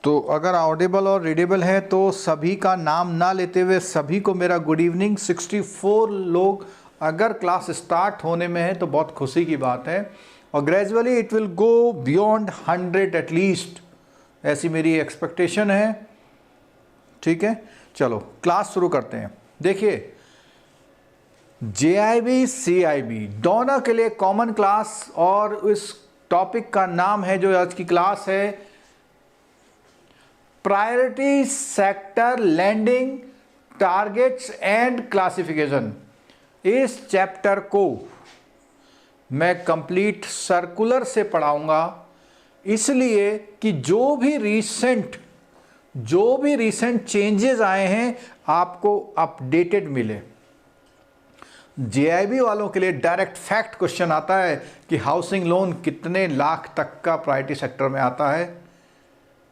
तो अगर ऑडिबल और रीडेबल है तो सभी का नाम ना लेते हुए सभी को मेरा गुड इवनिंग। 64 लोग अगर क्लास स्टार्ट होने में है तो बहुत खुशी की बात है, और gradually it will go beyond 100 at least, ऐसी मेरी एक्सपेक्टेशन है। ठीक है, चलो क्लास शुरू करते हैं। देखिए, JIB CIB दोनों के लिए कॉमन क्लास, और इस टॉपिक का नाम है जो आज की क्लास है, priority sector landing targets and classification. इस चैप्टर को मैं कंप्लीट सर्कुलर से पढ़ाऊंगा, इसलिए कि जो भी रिसेंट चेंजेस आए हैं आपको अपडेटेड मिले। JIB वालों के लिए डायरेक्ट फैक्ट क्वेश्चन आता है कि हाउसिंग लोन कितने लाख तक का प्रायोरिटी सेक्टर में आता है।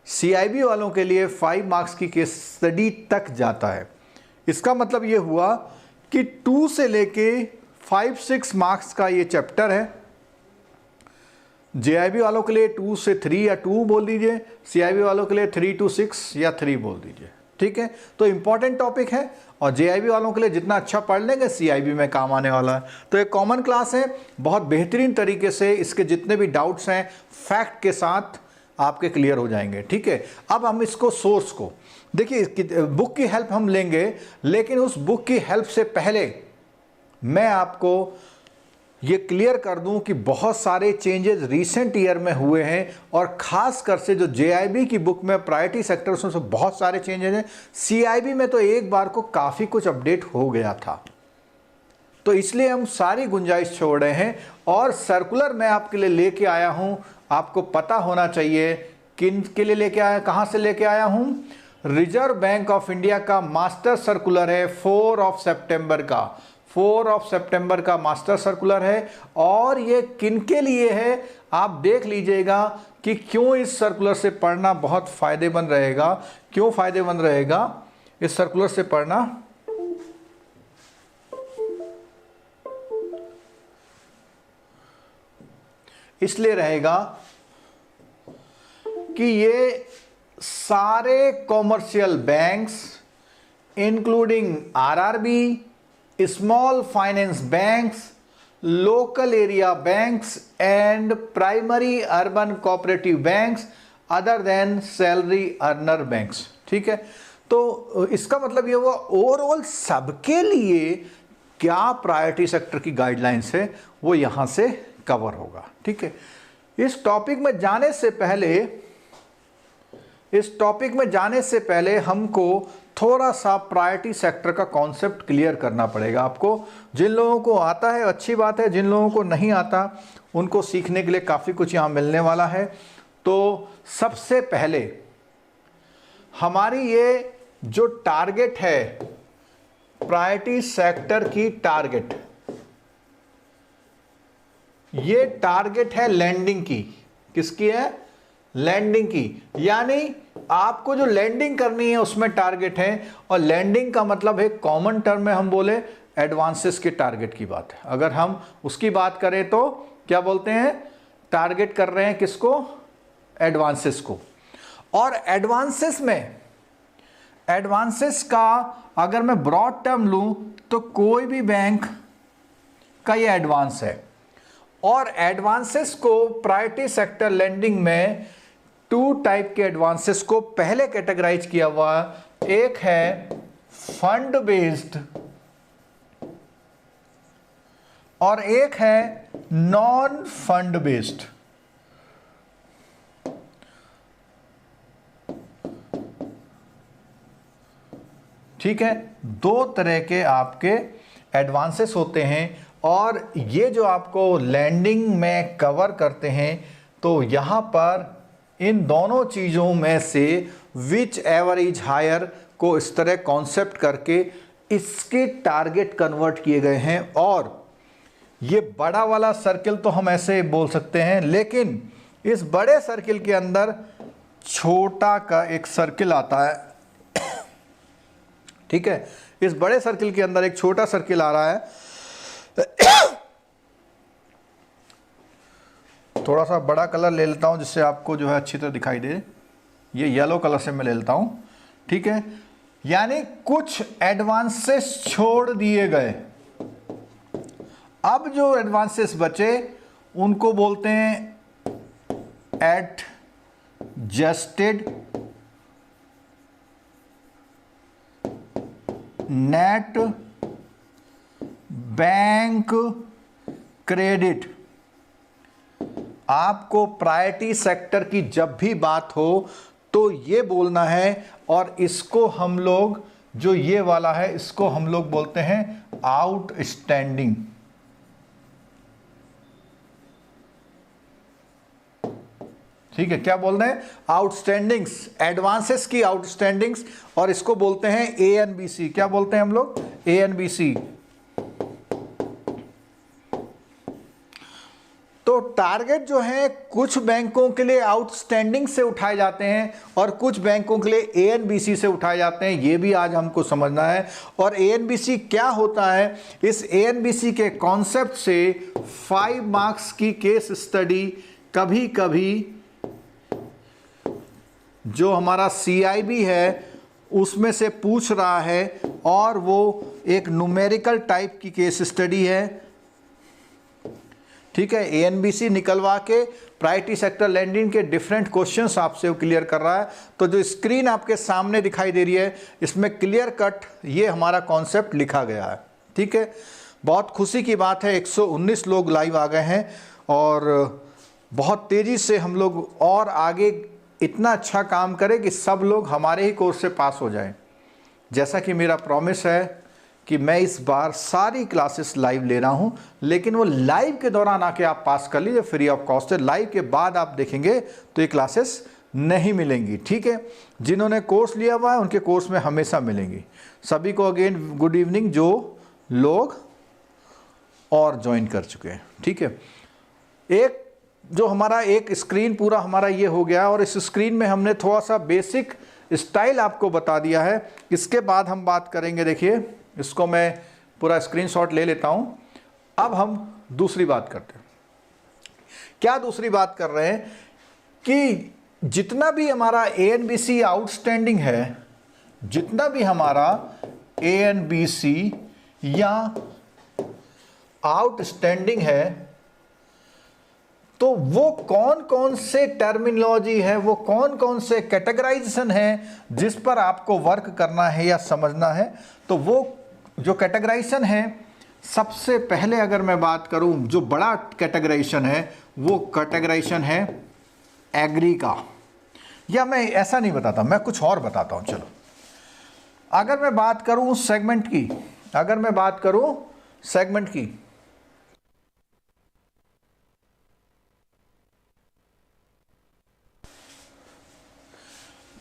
CIB वालों के लिए 5 मार्क्स की केस स्टडी तक जाता है। इसका मतलब ये हुआ कि 2 से लेके 5-6 मार्क्स का ये चैप्टर है। JIB वालों के लिए 2 से 3 या 2 बोल दीजिए, CIB वालों के लिए 3 to 6 या 3 बोल दीजिए। ठीक है, तो इंपॉर्टेंट टॉपिक है, और JIB वालों के लिए जितना अच्छा पढ़ लेंगे CIB में काम आने वाला है। तो एक कॉमन क्लास है, बहुत बेहतरीन तरीके से इसके जितने भी डाउट्स हैं फैक्ट के साथ आपके क्लियर हो जाएंगे। ठीक है, अब हम इसको सोर्स को देखिए, बुक की हेल्प हम लेंगे, लेकिन उस बुक की हेल्प से पहले मैं आपको ये क्लियर कर दूं कि बहुत सारे चेंजेस रीसेंट ईयर में हुए हैं, और खास कर से जो JIB की बुक में प्रायोरिटी सेक्टर उसमें से बहुत सारे चेंजेस हैं। CIB में तो एक बार को काफ़ी कुछ अपडेट हो गया था, तो इसलिए हम सारी गुंजाइश छोड़ रहे हैं, और सर्कुलर मैं आपके लिए लेके आया हूं। आपको पता होना चाहिए किन के लिए लेके आया, कहां से लेके आया हूं। रिजर्व बैंक ऑफ इंडिया का मास्टर सर्कुलर है 4 सितंबर का मास्टर सर्कुलर है, और ये किन के लिए है आप देख लीजिएगा कि क्यों इस सर्कुलर से पढ़ना बहुत फायदेमंद रहेगा। क्यों फायदेमंद रहेगा इस सर्कुलर से पढ़ना? इसलिए रहेगा कि ये सारे commercial banks including RRB, small finance banks, local area banks and primary urban cooperative banks other than salary earner banks. ठीक है, तो इसका मतलब ये हुआ ओवरऑल सबके लिए क्या प्रायोरिटी सेक्टर की गाइडलाइंस है वो यहां से कवर होगा। ठीक है, इस टॉपिक में जाने से पहले हमको थोड़ा सा प्रायोरिटी सेक्टर का कॉन्सेप्ट क्लियर करना पड़ेगा आपको। जिन लोगों को आता है अच्छी बात है, जिन लोगों को नहीं आता उनको सीखने के लिए काफ़ी कुछ यहाँ मिलने वाला है। तो सबसे पहले हमारी ये जो टारगेट है प्रायोरिटी सेक्टर की टारगेट, ये टारगेट है लैंडिंग की। किसकी है? लैंडिंग की, यानी आपको जो लैंडिंग करनी है उसमें टारगेट है, और लैंडिंग का मतलब है कॉमन टर्म में हम बोले एडवांसेस के टारगेट की बात है। अगर हम उसकी बात करें तो क्या बोलते हैं? टारगेट कर रहे हैं किसको? एडवांसेस को। और एडवांसेस का अगर मैं ब्रॉड टर्म लूं तो कोई भी बैंक का ये एडवांस है, और एडवांसेस को प्रायोरिटी सेक्टर लेंडिंग में 2 टाइप के एडवांसेस को पहले कैटेगराइज किया हुआ। एक है फंड बेस्ड और एक है नॉन फंड बेस्ड। ठीक है, 2 तरह के आपके एडवांसेस होते हैं, और ये जो आपको लैंडिंग में कवर करते हैं, तो यहां पर इन दोनों चीज़ों में से विच एवर इज हायर को इस तरह कॉन्सेप्ट करके इसके टारगेट कन्वर्ट किए गए हैं। और ये बड़ा वाला सर्किल तो हम ऐसे बोल सकते हैं, लेकिन इस बड़े सर्किल के अंदर छोटा का एक सर्किल आता है। ठीक है, इस बड़े सर्किल के अंदर एक छोटा सर्किल आ रहा है। थोड़ा सा बड़ा कलर ले लेता हूं जिससे आपको जो है अच्छी तरह दिखाई दे। ये येलो कलर से मैं ले लेता हूँ, ठीक है। यानी कुछ एडवांसेस छोड़ दिए गए, अब जो एडवांसेस बचे उनको बोलते हैं एडजस्टेड नेट बैंक क्रेडिट। आपको प्रायोरिटी सेक्टर की जब भी बात हो तो ये बोलना है, और इसको हम लोग, जो ये वाला है इसको हम लोग बोलते हैं आउटस्टैंडिंग। ठीक है, क्या बोल रहे हैं? आउटस्टैंडिंग्स, एडवांसेस की आउटस्टैंडिंग्स, और इसको बोलते हैं ANBC। क्या बोलते हैं हम लोग? ANBC। तो टारगेट जो है कुछ बैंकों के लिए आउटस्टैंडिंग से उठाए जाते हैं और कुछ बैंकों के लिए ANBC से उठाए जाते हैं, ये भी आज हमको समझना है। और ANBC क्या होता है, इस ANBC के कॉन्सेप्ट से 5 मार्क्स की केस स्टडी कभी कभी जो हमारा CIB है उसमें से पूछ रहा है, और वो एक न्यूमेरिकल टाइप की केस स्टडी है, ठीक है। ANBC निकलवा के प्रायोरिटी सेक्टर लैंडिंग के डिफरेंट क्वेश्चंस आपसे वो क्लियर कर रहा है। तो जो स्क्रीन आपके सामने दिखाई दे रही है इसमें क्लियर कट ये हमारा कॉन्सेप्ट लिखा गया है, ठीक है। बहुत खुशी की बात है, 119 लोग लाइव आ गए हैं, और बहुत तेज़ी से हम लोग और आगे इतना अच्छा काम करें कि सब लोग हमारे ही कोर्स से पास हो जाएं। जैसा कि मेरा प्रॉमिस है कि मैं इस बार सारी क्लासेस लाइव ले रहा हूं, लेकिन वो लाइव के दौरान आके आप पास कर लीजिए, फ्री ऑफ कॉस्ट है। लाइव के बाद आप देखेंगे तो ये क्लासेस नहीं मिलेंगी, ठीक है। जिन्होंने कोर्स लिया हुआ है उनके कोर्स में हमेशा मिलेंगी। सभी को अगेन गुड इवनिंग, जो लोग और ज्वाइन कर चुके हैं, ठीक है। एक जो हमारा एक स्क्रीन पूरा हमारा ये हो गया, और इस स्क्रीन में हमने थोड़ा सा बेसिक स्टाइल आपको बता दिया है। इसके बाद हम बात करेंगे, देखिए इसको मैं पूरा स्क्रीनशॉट ले लेता हूं। अब हम दूसरी बात करते हैं। क्या दूसरी बात कर रहे हैं कि जितना भी हमारा ANBC आउटस्टैंडिंग है, जितना भी हमारा ANBC या आउटस्टैंडिंग है, तो वो कौन कौन से टर्मिनोलॉजी है, वो कौन कौन से कैटेगराइजेशन है जिस पर आपको वर्क करना है या समझना है। तो वो जो कैटेगराइजेशन है, सबसे पहले अगर मैं बात करूं, जो बड़ा कैटेगराइजेशन है वो कैटेगराइजेशन है एग्री का। या मैं ऐसा नहीं बताता, मैं कुछ और बताता हूं। चलो, अगर मैं बात करूं सेगमेंट की, अगर मैं बात करूं सेगमेंट की,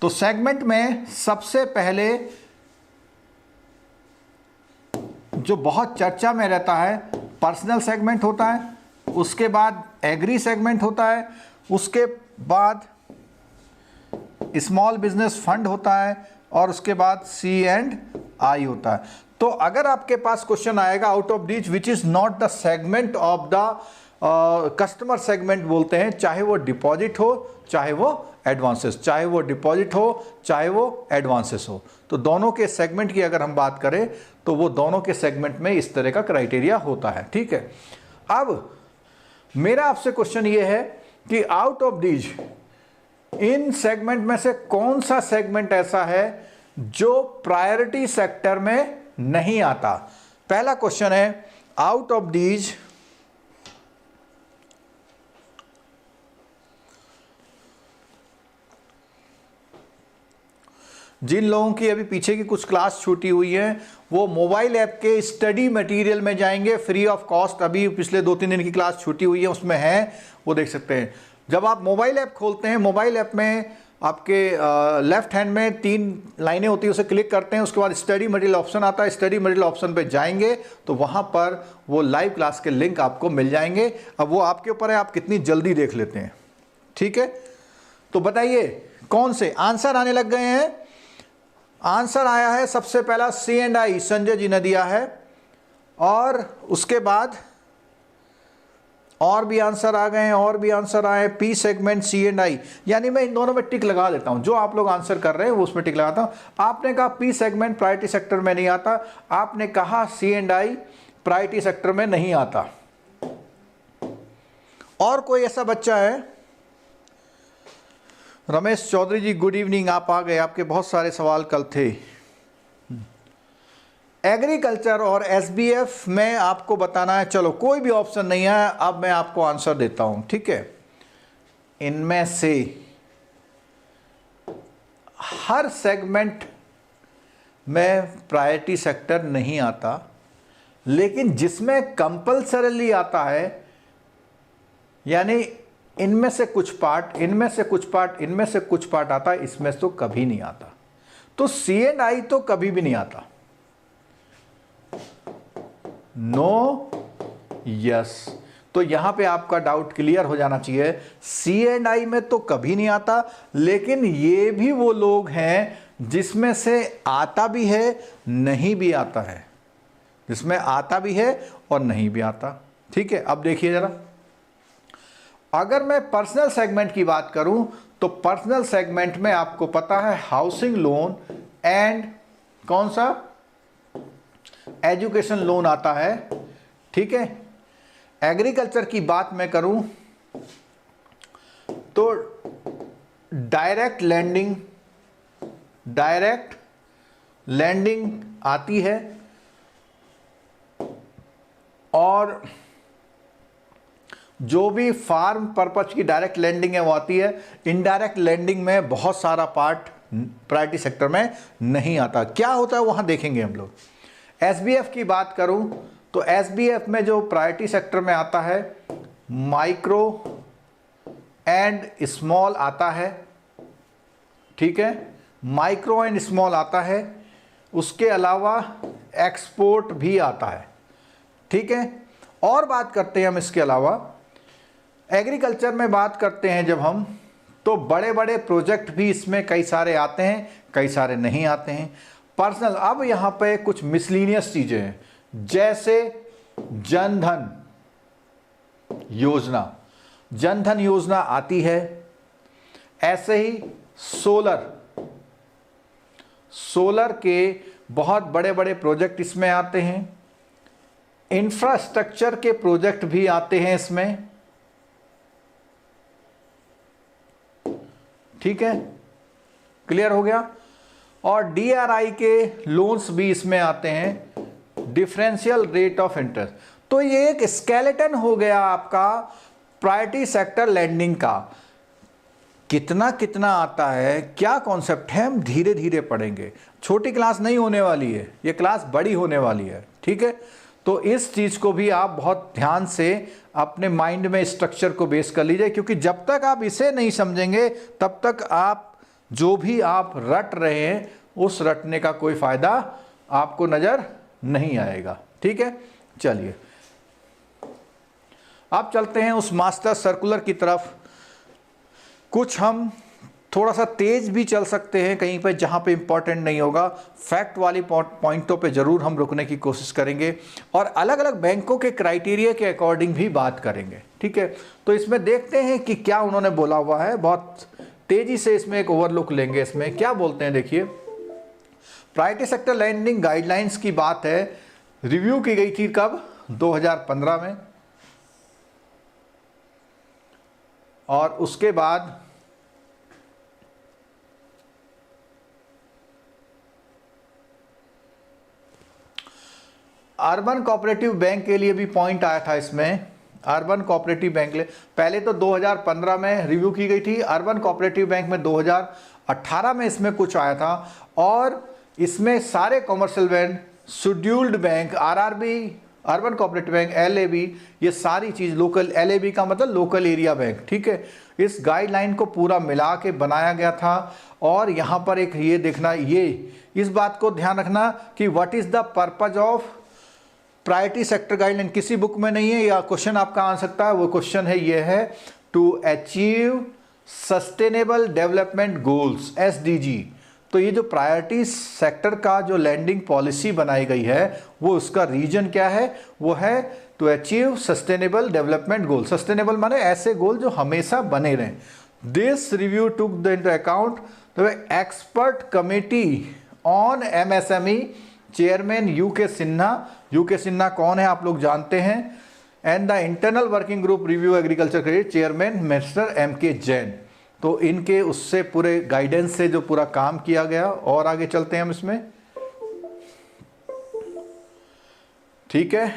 तो सेगमेंट में सबसे पहले जो बहुत चर्चा में रहता है पर्सनल सेगमेंट होता है, उसके बाद एग्री सेगमेंट होता है, उसके बाद स्मॉल बिजनेस फंड होता है, और उसके बाद C&I होता है। तो अगर आपके पास क्वेश्चन आएगा out of these which is not the segment of the customer segment बोलते हैं, चाहे वो डिपॉजिट हो चाहे वो एडवांसेस, चाहे वो डिपॉजिट हो चाहे वो एडवांसेस हो, तो दोनों के सेगमेंट की अगर हम बात करें तो वो दोनों के सेगमेंट में इस तरह का क्राइटेरिया होता है, ठीक है। अब मेरा आपसे क्वेश्चन ये है कि out of these, in segment में से कौन सा सेगमेंट ऐसा है जो प्रायोरिटी सेक्टर में नहीं आता। पहला क्वेश्चन है आउट ऑफ दीज जिन लोगों की अभी पीछे की कुछ क्लास छूटी हुई है वो मोबाइल ऐप के स्टडी मटेरियल में जाएंगे फ्री ऑफ कॉस्ट। अभी पिछले 2-3 दिन की क्लास छूटी हुई है, उसमें है, वो देख सकते हैं। जब आप मोबाइल ऐप खोलते हैं, मोबाइल ऐप में आपके लेफ्ट हैंड में 3 लाइनें होती है, उसे क्लिक करते हैं, उसके बाद स्टडी मटेरियल ऑप्शन आता है। स्टडी मटेरियल ऑप्शन पे जाएंगे तो वहाँ पर वो लाइव क्लास के लिंक आपको मिल जाएंगे। अब वो आपके ऊपर है, आप कितनी जल्दी देख लेते हैं, ठीक है। तो बताइए कौन से आंसर आने लग गए हैं। आंसर आया है सबसे पहला C&I, संजय जी ने दिया है, और उसके बाद और भी आंसर आ गए हैं, और भी आंसर आए। P segment, C and I, यानी मैं इन दोनों में टिक लगा देता हूं। जो आप लोग आंसर कर रहे हैं वो उसमें टिक लगाता हूं। आपने कहा पी सेगमेंट प्रायोरिटी सेक्टर में नहीं आता, आपने कहा सी एंड आई प्रायोरिटी सेक्टर में नहीं आता। और कोई ऐसा बच्चा है? रमेश चौधरी जी गुड इवनिंग, आप आ गए, आपके बहुत सारे सवाल कल थे। एग्रीकल्चर और एसबीएफ में आपको बताना है, चलो कोई भी ऑप्शन नहीं है, अब मैं आपको आंसर देता हूं, ठीक है। इनमें से हर सेगमेंट में प्रायोरिटी सेक्टर नहीं आता, लेकिन जिसमें कंपल्सरीली आता है, यानी इनमें से कुछ पार्ट, इनमें से कुछ पार्ट, इनमें से कुछ पार्ट आता है, इसमें तो कभी नहीं आता। तो सी एंड आई तो कभी भी नहीं आता। No, yes. तो यहां पे आपका डाउट क्लियर हो जाना चाहिए। सी एंड आई में तो कभी नहीं आता, लेकिन ये भी वो लोग हैं जिसमें से आता भी है, नहीं भी आता है, जिसमें आता भी है और नहीं भी आता, ठीक है। अब देखिए जरा, अगर मैं पर्सनल सेगमेंट की बात करूं तो पर्सनल सेगमेंट में आपको पता है हाउसिंग लोन एंड कौन सा, एजुकेशन लोन आता है, ठीक है। एग्रीकल्चर की बात मैं करूं तो डायरेक्ट लैंडिंग आती है, और जो भी फार्म पर्पज की डायरेक्ट लैंडिंग है वो आती है। इनडायरेक्ट लैंडिंग में बहुत सारा पार्ट प्रायोरिटी सेक्टर में नहीं आता। क्या होता है वहां देखेंगे हम लोग। एसबीएफ की बात करूं तो एसबीएफ में जो प्रायोरिटी सेक्टर में आता है, माइक्रो एंड स्मॉल आता है, ठीक है, माइक्रो एंड स्मॉल आता है। उसके अलावा एक्सपोर्ट भी आता है, ठीक है। और बात करते हैं हम इसके अलावा, एग्रीकल्चर में बात करते हैं जब हम, तो बड़े बड़े प्रोजेक्ट भी इसमें कई सारे आते हैं, कई सारे नहीं आते हैं। पर्सनल, अब यहाँ पे कुछ मिसलीनियस चीज़ें हैं, जैसे जनधन योजना आती है, ऐसे ही सोलर के बहुत बड़े बड़े प्रोजेक्ट इसमें आते हैं। इंफ्रास्ट्रक्चर के प्रोजेक्ट भी आते हैं इसमें, ठीक है, क्लियर हो गया। और डीआरआई के लोन्स भी इसमें आते हैं, डिफरेंशियल रेट ऑफ इंटरेस्ट। तो ये एक स्केलेटन हो गया आपका प्रायोरिटी सेक्टर लैंडिंग का। कितना कितना आता है, क्या कॉन्सेप्ट है, हम धीरे धीरे पढ़ेंगे। छोटी क्लास नहीं होने वाली है, ये क्लास बड़ी होने वाली है, ठीक है। तो इस चीज़ को भी आप बहुत ध्यान से अपने माइंड में स्ट्रक्चर को बेस कर लीजिए, क्योंकि जब तक आप इसे नहीं समझेंगे तब तक आप जो भी आप रट रहे हैं उस रटने का कोई फ़ायदा आपको नज़र नहीं आएगा, ठीक है। चलिए अब चलते हैं उस मास्टर सर्कुलर की तरफ। कुछ हम थोड़ा सा तेज भी चल सकते हैं कहीं पे जहाँ पे इंपॉर्टेंट नहीं होगा, फैक्ट वाली पॉइंटों पे ज़रूर हम रुकने की कोशिश करेंगे, और अलग अलग बैंकों के क्राइटेरिया के अकॉर्डिंग भी बात करेंगे, ठीक है। तो इसमें देखते हैं कि क्या उन्होंने बोला हुआ है, बहुत तेज़ी से इसमें एक ओवरलुक लेंगे। इसमें क्या बोलते हैं, देखिए, प्रायोरिटी सेक्टर लैंडिंग गाइडलाइंस की बात है, रिव्यू की गई थी कब, 2015 में, और उसके बाद अर्बन कोऑपरेटिव बैंक के लिए भी पॉइंट आया था इसमें। अर्बन कोऑपरेटिव बैंक ले पहले तो 2015 में रिव्यू की गई थी, अर्बन कोऑपरेटिव बैंक में 2018 में इसमें कुछ आया था, और इसमें सारे commercial bank, scheduled bank, RRB, urban cooperative bank, LAB, ये सारी चीज़ लोकल, एलएबी का मतलब लोकल एरिया बैंक, ठीक है, इस गाइडलाइन को पूरा मिला के बनाया गया था। और यहाँ पर एक ये देखना, ये इस बात को ध्यान रखना कि what is the purpose of priority sector guideline, किसी बुक में नहीं है, या क्वेश्चन आपका आ सकता है। वो क्वेश्चन है, ये है to achieve sustainable development goals, SDG. तो ये जो प्रायोरिटी सेक्टर का जो लैंडिंग पॉलिसी बनाई गई है, वो उसका रीजन क्या है, वो है to to achieve sustainable development goal. Sustainable माने ऐसे गोल जो हमेशा बने रहें। This review took the into account the expert committee on MSME chairman U K Sinha. U K Sinha कौन है आप लोग जानते हैं। And the internal working group review agriculture credit chairman mister MK Jain. तो इनके उससे पूरे गाइडेंस से जो पूरा काम किया गया। और आगे चलते हैं हम इसमें, ठीक है,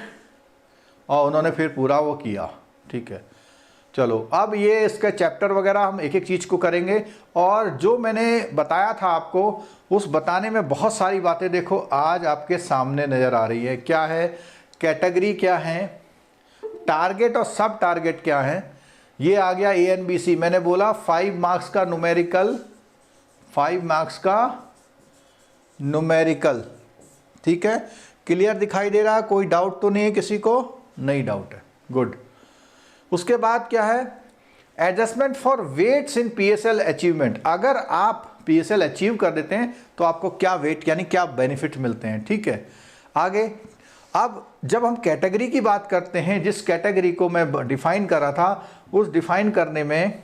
और उन्होंने फिर पूरा वो किया, ठीक है। चलो अब ये इसका चैप्टर वगैरह हम एक एक चीज़ को करेंगे। और जो मैंने बताया था आपको उस बताने में बहुत सारी बातें देखो आज आपके सामने नज़र आ रही है। क्या है, कैटेगरी क्या है, टारगेट और सब टारगेट क्या है। ये आ गया ANBC। मैंने बोला 5 मार्क्स का न्यूमेरिकल, 5 मार्क्स का न्यूमेरिकल, ठीक है। क्लियर दिखाई दे रहा है, कोई डाउट तो नहीं है किसी को, नहीं डाउट है, गुड। उसके बाद क्या है, adjustment for weights in PSL achievement. अगर आप PSL अचीव कर देते हैं तो आपको क्या वेट यानी क्या बेनिफिट मिलते हैं, ठीक है। आगे अब जब हम कैटेगरी की बात करते हैं, जिस कैटेगरी को मैं डिफाइन कर रहा था उस डिफाइन करने में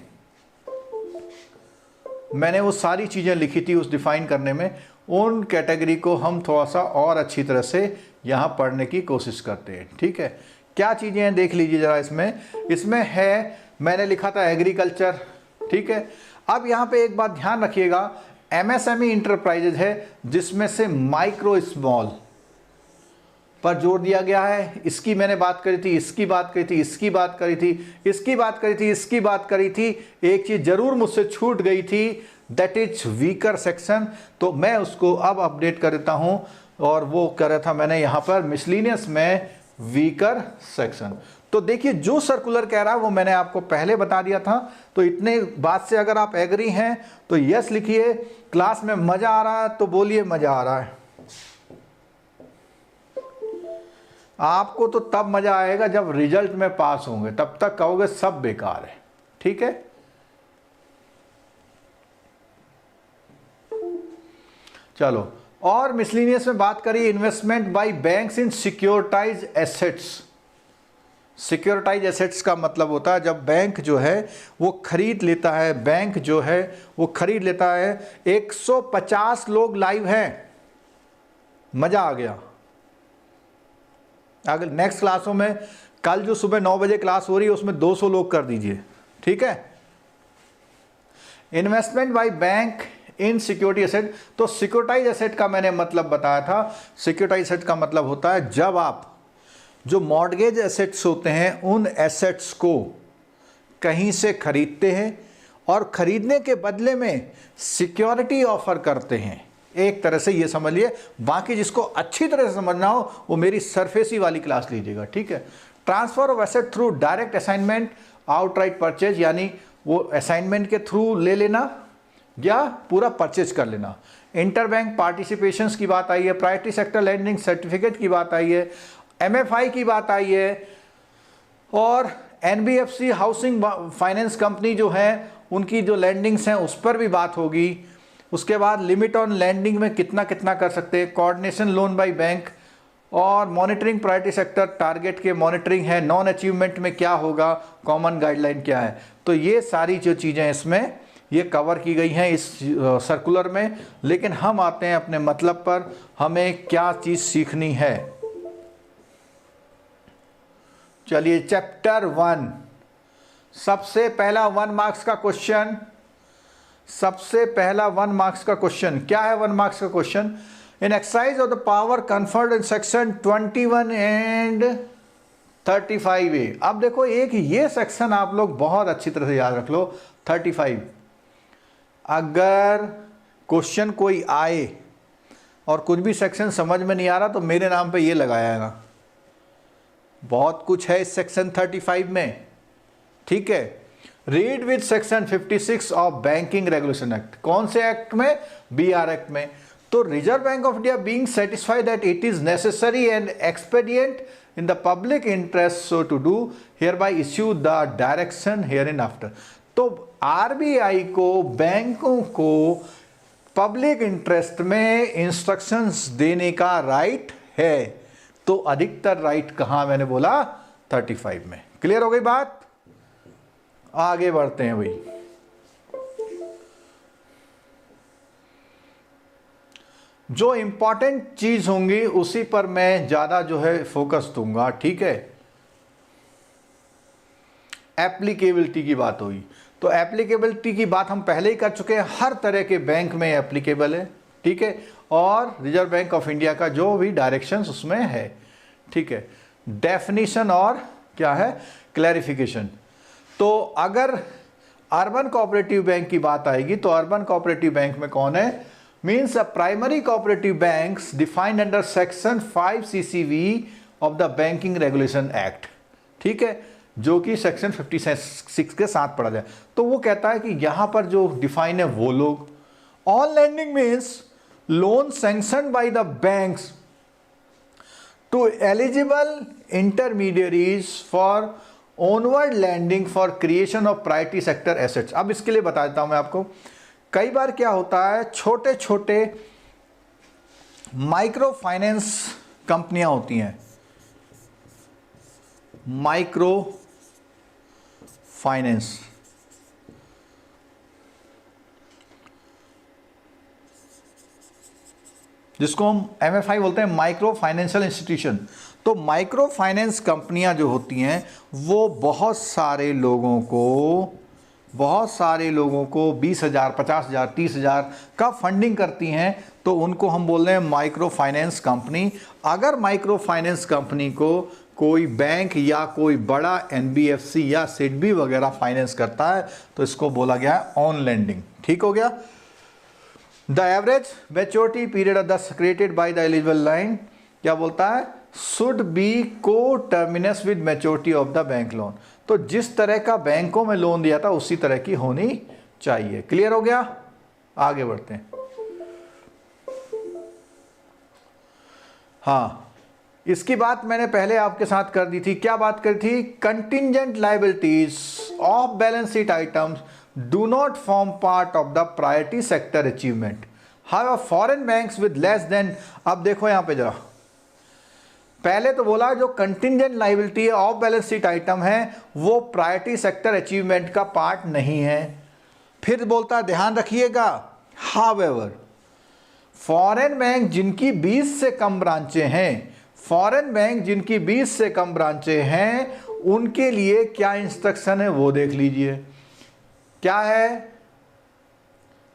मैंने वो सारी चीज़ें लिखी थी। उस डिफाइन करने में उन कैटेगरी को हम थोड़ा सा और अच्छी तरह से यहाँ पढ़ने की कोशिश करते हैं, ठीक है। क्या चीज़ें हैं देख लीजिए ज़रा। इसमें है, मैंने लिखा था एग्रीकल्चर, ठीक है। अब यहाँ पे एक बात ध्यान रखिएगा, MSME इंटरप्राइजेज है जिसमें से माइक्रो स्मॉल पर जोर दिया गया है। इसकी मैंने बात करी थी, इसकी बात करी थी, इसकी बात करी थी, इसकी बात करी थी, इसकी बात करी थी। एक चीज़ जरूर मुझसे छूट गई थी, दैट इज वीकर सेक्शन। तो मैं उसको अब अपडेट कर देता हूँ और वो कर रहा था मैंने यहाँ पर मिसलिनियस में वीकर सेक्शन। तो देखिए जो सर्कुलर कह रहा है वो मैंने आपको पहले बता दिया था। तो इतने बात से अगर आप एग्री हैं तो यस लिखिए। क्लास में मज़ा आ रहा है तो बोलिए मज़ा आ रहा है। आपको तो तब मज़ा आएगा जब रिजल्ट में पास होंगे, तब तक कहोगे सब बेकार है, ठीक है। चलो और मिसलिनियस में बात करिए, investment by banks in securitise assets. Securitise assets का मतलब होता है जब बैंक जो है वो खरीद लेता है, बैंक जो है वो खरीद लेता है। 150 लोग लाइव हैं, मजा आ गया। अगर नेक्स्ट क्लासों में कल जो सुबह 9 बजे क्लास हो रही है उसमें 200 लोग कर दीजिए, ठीक है। Investment by bank in security asset. तो सिक्योरिटाइज एसेट का मैंने मतलब बताया था। सिक्योरिटाइज एसेट का मतलब होता है जब आप जो मॉर्गेज एसेट्स होते हैं उन एसेट्स को कहीं से खरीदते हैं और खरीदने के बदले में सिक्योरिटी ऑफर करते हैं। एक तरह से ये समझ लिए, बाकी जिसको अच्छी तरह से समझना हो वो मेरी सरफेसी वाली क्लास लीजिएगा, ठीक है। Transfer of asset through direct assignment, outright purchase, यानी वो असाइनमेंट के थ्रू ले लेना या पूरा परचेज कर लेना। इंटरबैंक पार्टिसिपेशंस की बात आई है, प्रायोरिटी सेक्टर लैंडिंग सर्टिफिकेट की बात आई है, MFI की बात आई है, और NBFC हाउसिंग फाइनेंस कंपनी जो है उनकी जो लैंडिंग्स हैं उस पर भी बात होगी। उसके बाद लिमिट ऑन लैंडिंग में कितना कितना कर सकते हैं, कोऑर्डिनेशन लोन बाय बैंक, और मॉनिटरिंग प्रायोरिटी सेक्टर टारगेट के मॉनिटरिंग है, नॉन अचीवमेंट में क्या होगा, कॉमन गाइडलाइन क्या है। तो ये सारी जो चीज़ें इसमें ये कवर की गई हैं इस सर्कुलर में। लेकिन हम आते हैं अपने मतलब पर, हमें क्या चीज़ सीखनी है। चलिए चैप्टर 1, सबसे पहला 1 मार्क्स का क्वेश्चन। सबसे पहला 1 मार्क्स का क्वेश्चन क्या है। 1 मार्क्स का question, in exercise of the power conferred in section 21 and 35A। अब देखो एक ये सेक्शन आप लोग बहुत अच्छी तरह से याद रख लो, 35। अगर क्वेश्चन कोई आए और कुछ भी सेक्शन समझ में नहीं आ रहा तो मेरे नाम पे ये लगाया है ना, बहुत कुछ है इस सेक्शन 35 में, ठीक है। Read with section 56 of banking regulation act. कौन से एक्ट में, BR एक्ट में। तो Reserve Bank of India being satisfied that it is necessary and expedient in the public interest so to do hereby issue the direction hereinafter। तो RBI को बैंकों को public interest में इंस्ट्रक्शंस देने का राइट है। तो अधिकतर राइट कहाँ, मैंने बोला 35 में। क्लियर हो गई बात? आगे बढ़ते हैं भाई। जो इंपॉर्टेंट चीज होंगी उसी पर मैं ज्यादा जो है फोकस दूंगा, ठीक है। एप्लीकेबिलिटी की बात हुई, तो एप्लीकेबिलिटी की बात हम पहले ही कर चुके हैं, हर तरह के बैंक में एप्लीकेबल है, ठीक है। और रिजर्व बैंक ऑफ इंडिया का जो भी डायरेक्शंस उसमें है, ठीक है। डेफिनेशन और क्या है, क्लैरिफिकेशन। तो अगर अर्बन कोऑपरेटिव बैंक की बात आएगी तो अर्बन कोऑपरेटिव बैंक में कौन है, means a primary cooperative banks defined under section 5 CCV of the banking regulation act, ठीक है, जो कि सेक्शन 56 के साथ पढ़ा जाए। तो वो कहता है कि यहां पर जो डिफाइन है वो लोग, on lending means loan sanction by the banks to eligible intermediaries for onward lending for creation of priority sector assets. अब इसके लिए बता देता हूं मैं आपको, कई बार क्या होता है, छोटे छोटे माइक्रो फाइनेंस कंपनियां होती हैं, माइक्रो फाइनेंस, जिसको हम MFI बोलते हैं, माइक्रो फाइनेंशियल इंस्टीट्यूशन। तो माइक्रो फाइनेंस कंपनियां जो होती हैं वो बहुत सारे लोगों को 20,000, 50,000, 30,000 का फंडिंग करती हैं, तो उनको हम बोल रहे हैं माइक्रो फाइनेंस कंपनी। अगर माइक्रो फाइनेंस कंपनी को कोई बैंक या कोई बड़ा NBFC या SIDBI वगैरह फाइनेंस करता है तो इसको बोला गया है ऑन लैंडिंग, ठीक हो गया। The average maturity period of the created by the eligible line क्या बोलता है, शुड बी को terminus with maturity of the bank loan. तो जिस तरह का बैंकों में लोन दिया था उसी तरह की होनी चाहिए। क्लियर हो गया? आगे बढ़ते हैं। हाँ, इसकी बात मैंने पहले आपके साथ कर दी थी। क्या बात करी थी, contingent liabilities of balance sheet items do not form part of the priority sector achievement. How foreign banks with less than, अब देखो यहां पे जरा, पहले तो बोला जो contingent liability of balance sheet item है वो प्रायोरिटी सेक्टर अचीवमेंट का पार्ट नहीं है। फिर बोलता है ध्यान रखिएगा, हाउएवर फॉरेन बैंक जिनकी 20 से कम ब्रांचें हैं, फॉरेन बैंक जिनकी 20 से कम ब्रांचें हैं उनके लिए क्या इंस्ट्रक्शन है वो देख लीजिए। क्या है,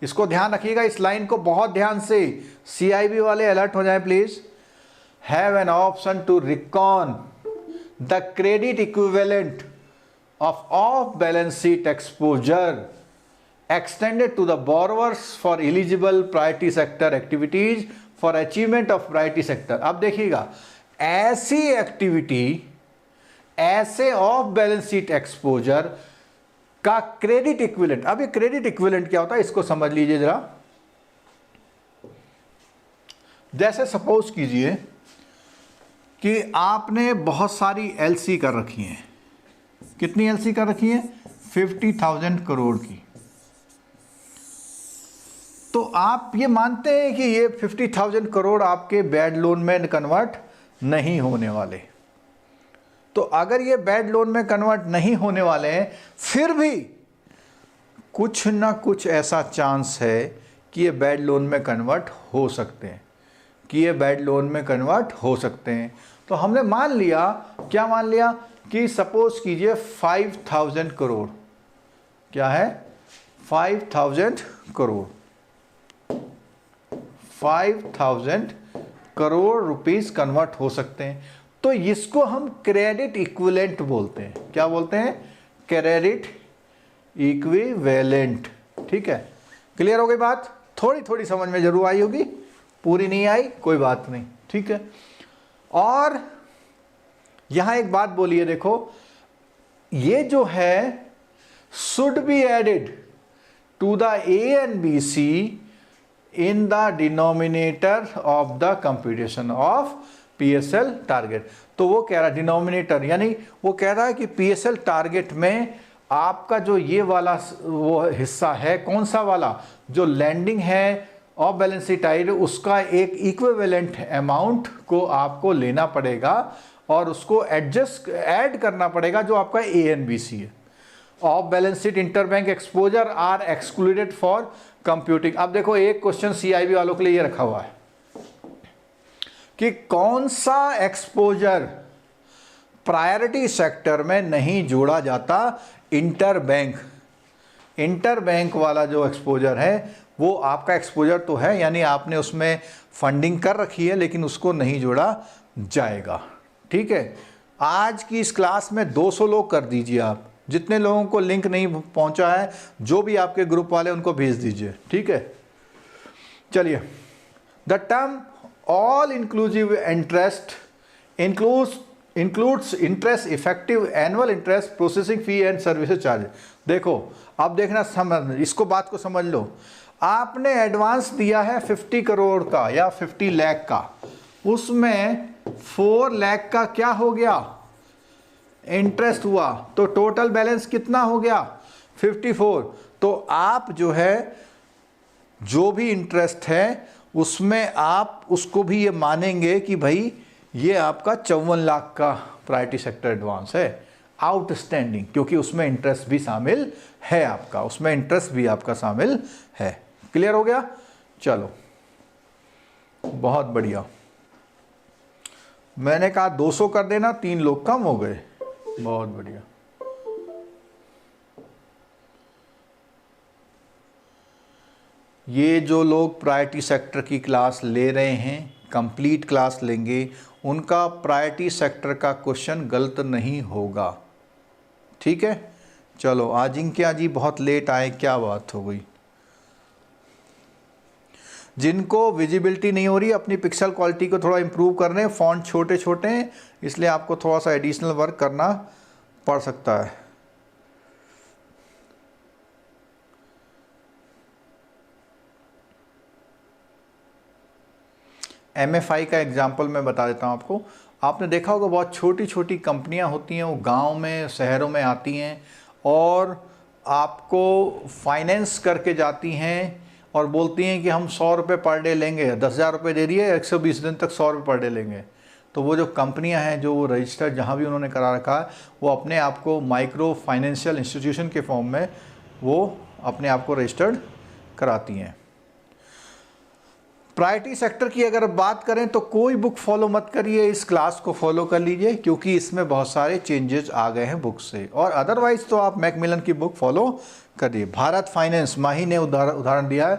इसको ध्यान रखिएगा, इस लाइन को बहुत ध्यान से, CIB वाले अलर्ट हो जाए please. Have an option to reckon the credit equivalent of off-balance sheet exposure extended to the borrowers for eligible priority sector activities for achievement of priority sector। अब देखिएगा, ऐसी एक्टिविटी, ऐसे ऑफ बैलेंस शीट एक्सपोजर का credit equivalent. अब ये credit equivalent क्या होता है इसको समझ लीजिए जरा। जैसे सपोज कीजिए कि आपने बहुत सारी LC कर रखी हैं। कितनी LC कर रखी है, 50,000 करोड़ की। तो आप ये मानते हैं कि ये 50,000 करोड़ आपके बैड लोन में कन्वर्ट नहीं होने वाले। तो अगर ये बैड लोन में कन्वर्ट नहीं होने वाले हैं, फिर भी कुछ ना कुछ ऐसा चांस है कि ये बैड लोन में कन्वर्ट हो सकते हैं, कि ये बैड लोन में कन्वर्ट हो सकते हैं। तो हमने मान लिया, क्या मान लिया, कि सपोज कीजिए 5,000 करोड़, क्या है, 5,000 करोड़, 5,000 करोड़ रुपीस कन्वर्ट हो सकते हैं। तो इसको हम क्रेडिट इक्विवेलेंट बोलते हैं। क्या बोलते हैं, क्रेडिट इक्विवेलेंट। ठीक है, क्लियर हो गई बात? थोड़ी थोड़ी समझ में जरूर आई होगी, पूरी नहीं आई कोई बात नहीं, ठीक है। और यहां एक बात बोलिए, देखो ये जो है should be added to the A and B C in the denominator of the computation of PSL target. तो वो कह रहा है डिनोमिनेटर, यानी वो कह रहा है कि PSL टारगेट में आपका जो ये वाला वो हिस्सा है, कौन सा वाला, जो लैंडिंग है ऑफ बैलेंस शीट आइटम, उसका एक इक्विवेलेंट अमाउंट को आपको लेना पड़ेगा और उसको एडजस्ट ऐड करना पड़ेगा जो आपका ANBC है। Off balance sheet interbank exposure are excluded for computing. अब देखो एक क्वेश्चन CIB वालों के लिए ये रखा हुआ है कि कौन सा एक्सपोजर प्रायोरिटी सेक्टर में नहीं जोड़ा जाता। इंटरबैंक वाला जो एक्सपोजर है वो आपका एक्सपोजर तो है, यानी आपने उसमें फंडिंग कर रखी है लेकिन उसको नहीं जोड़ा जाएगा। ठीक है, आज की इस क्लास में 200 लोग कर दीजिए आप, जितने लोगों को लिंक नहीं पहुंचा है जो भी आपके ग्रुप वाले उनको भेज दीजिए। ठीक है, चलिए। The term all inclusive interest includes interest, effective annual interest, processing fee and services charge. देखो अब देखना, समझ इसको, बात को समझ लो। आपने एडवांस दिया है 50 करोड़ का या 50 लाख का, उसमें 4 लाख का क्या हो गया, इंटरेस्ट हुआ, तो टोटल बैलेंस कितना हो गया 54। तो आप जो है जो भी इंटरेस्ट है उसमें आप उसको भी ये मानेंगे कि भाई ये आपका 54 लाख का प्रायोरिटी सेक्टर एडवांस है आउटस्टैंडिंग, क्योंकि उसमें इंटरेस्ट भी शामिल है आपका, उसमें इंटरेस्ट भी आपका शामिल है। क्लियर हो गया? चलो बहुत बढ़िया। मैंने कहा 200 कर देना, 3 लोग कम हो गए, बहुत बढ़िया। ये जो लोग प्रायोरिटी सेक्टर की क्लास ले रहे हैं, कंप्लीट क्लास लेंगे, उनका प्रायोरिटी सेक्टर का क्वेश्चन गलत नहीं होगा। ठीक है, चलो। अजिंक्य जी बहुत लेट आए, क्या बात हो गई? जिनको विजिबिलिटी नहीं हो रही, अपनी पिक्सल क्वालिटी को थोड़ा इंप्रूव कर रहे हैं, फॉन्ट छोटे छोटे हैं, इसलिए आपको थोड़ा सा एडिशनल वर्क करना पड़ सकता है। MFI का एग्जाम्पल मैं बता देता हूँ आपको। आपने देखा होगा बहुत छोटी छोटी कंपनियाँ होती हैं, वो गांव में शहरों में आती हैं और आपको फाइनेंस करके जाती हैं और बोलती हैं कि हम 100 रुपये पर डे लेंगे, 10,000 रुपये दे रही है, 120 दिन तक 100 रुपये पर डे लेंगे। तो वो जो कंपनियां हैं, जो वो रजिस्टर्ड जहाँ भी उन्होंने करा रखा है, वो अपने आप को माइक्रो फाइनेंशियल इंस्टीट्यूशन के फॉर्म में वो अपने आप को रजिस्टर्ड कराती हैं। प्रायोरिटी सेक्टर की अगर बात करें तो कोई बुक फॉलो मत करिए, इस क्लास को फॉलो कर लीजिए, क्योंकि इसमें बहुत सारे चेंजेस आ गए हैं बुक से। और अदरवाइज तो आप मैकमिलन की बुक फॉलो करिए। भारत फाइनेंस, माही ने उदाहरण दिया है,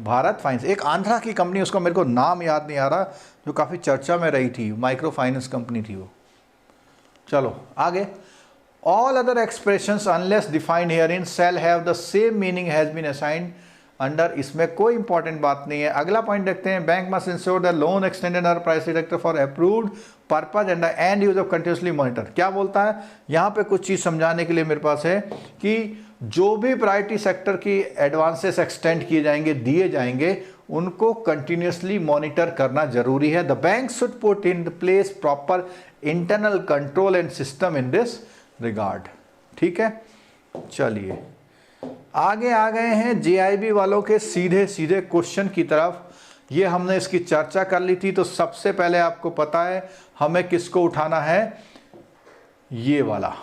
भारत फाइनेंस एक आंध्रा की कंपनी, उसका मेरे को नाम याद नहीं आ रहा, जो काफ़ी चर्चा में रही थी, माइक्रो फाइनेंस कंपनी थी वो। चलो आगे। All other expressions unless defined herein shall have the same meaning has been assigned under, इसमें कोई इंपॉर्टेंट बात नहीं है। अगला पॉइंट देखते हैं। Bank must ensure the loan extended under priority sector for approved purpose and and use of continuously monitor. क्या बोलता है यहाँ पे? कुछ चीज़ समझाने के लिए मेरे पास है कि जो भी प्रायोरिटी सेक्टर की एडवांसेस एक्सटेंड किए जाएंगे, दिए जाएंगे, उनको कंटिन्यूसली मॉनिटर करना जरूरी है। The bank should put in place proper internal control and system in this regard. ठीक है, चलिए आगे आ गए हैं JIB वालों के सीधे सीधे क्वेश्चन की तरफ। ये हमने इसकी चर्चा कर ली थी, तो सबसे पहले आपको पता है हमें किसको उठाना है, ये वाला।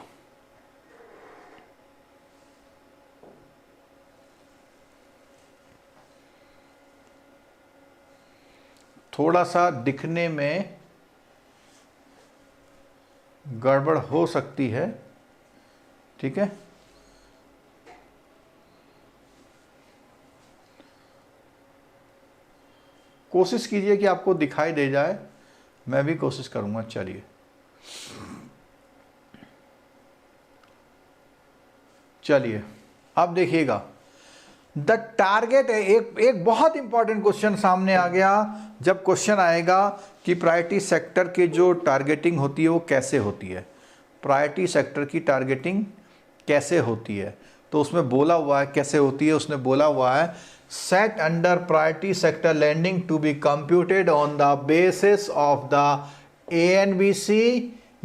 थोड़ा सा दिखने में गड़बड़ हो सकती है, ठीक है। कोशिश कीजिए कि आपको दिखाई दे जाए, मैं भी कोशिश करूंगा। चलिए चलिए अब देखिएगा, द टारगेट है। एक बहुत इंपॉर्टेंट क्वेश्चन सामने आ गया। जब क्वेश्चन आएगा कि प्रायोरिटी सेक्टर की जो टारगेटिंग होती है वो कैसे होती है, प्रायोरिटी सेक्टर की टारगेटिंग कैसे होती है, तो उसमें बोला हुआ है कैसे होती है। उसने बोला हुआ है set under priority sector lending to be computed on the basis of the ANBC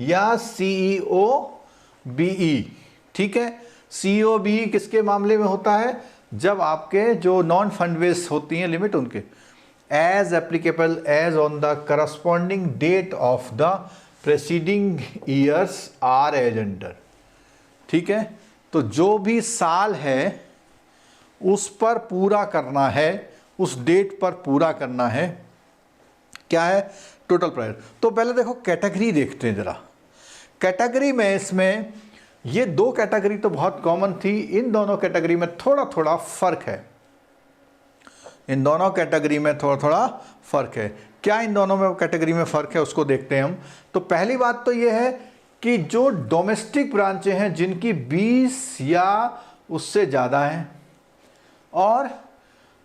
या CEOBE। ठीक है, CEOBE किसके मामले में होता है? जब आपके जो नॉन फंड बेस्ड होती हैं लिमिट, उनके as applicable as on the corresponding date of the preceding years are as under। ठीक है, तो जो भी साल है उस पर पूरा करना है, उस डेट पर पूरा करना है। क्या है? Total price. तो पहले देखो कैटेगरी देखते हैं जरा। कैटेगरी में इसमें ये दो कैटेगरी तो बहुत कॉमन थी, इन दोनों कैटेगरी में थोड़ा थोड़ा फर्क है। इन दोनों कैटेगरी में थोड़ा थोड़ा फर्क है। क्या इन दोनों में कैटेगरी में फर्क है उसको देखते हैं हम। तो पहली बात तो ये है कि जो डोमेस्टिक ब्रांचें हैं जिनकी 20 या उससे ज़्यादा हैं, और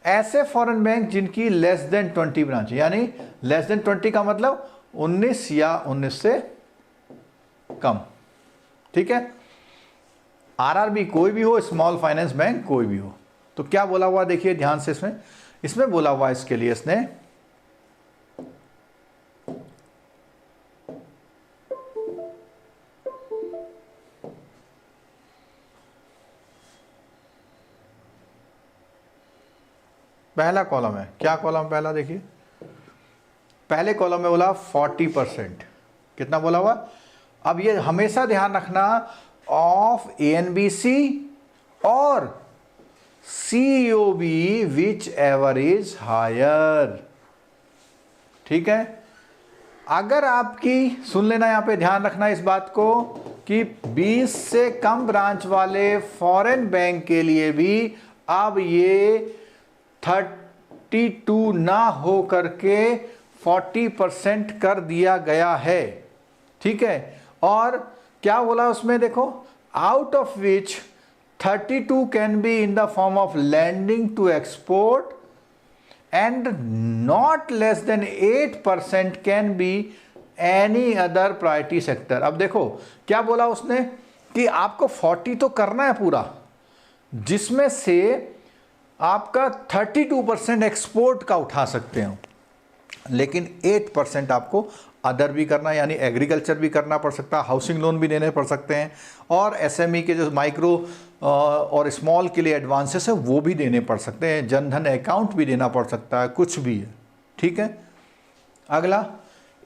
ऐसे फॉरेन बैंक जिनकी लेस देन 20 ब्रांच, यानी लेस देन 20 का मतलब 19 या 19 से कम। ठीक है, आरआरबी कोई भी हो, स्मॉल फाइनेंस बैंक कोई भी हो। तो क्या बोला हुआ देखिए ध्यान से, इसमें बोला हुआ इसके लिए इसने पहला कॉलम है, क्या कॉलम पहला देखिए, पहले कॉलम में बोला 40%। कितना बोला हुआ? अब ये हमेशा ध्यान रखना, ऑफ एएनबीसी और COB which ever is higher. ठीक है, अगर आपकी, सुन लेना यहां पे ध्यान रखना इस बात को कि 20 से कम ब्रांच वाले फॉरेन बैंक के लिए भी अब ये 32 ना हो करके 40% कर दिया गया है। ठीक है, और क्या बोला उसमें देखो, out of which 32 can be in the form of lending to export and not less than 8% can be any other priority sector. अब देखो क्या बोला उसने कि आपको 40 तो करना है पूरा, जिसमें से आपका 32% एक्सपोर्ट का उठा सकते हो, लेकिन 8% आपको अदर भी करना है, यानी एग्रीकल्चर भी करना पड़ सकता है, हाउसिंग लोन भी देने पड़ सकते हैं, और एसएमई के जो माइक्रो और स्मॉल के लिए एडवांसेस है वो भी देने पड़ सकते हैं, जनधन अकाउंट भी देना पड़ सकता है, कुछ भी है। ठीक है, अगला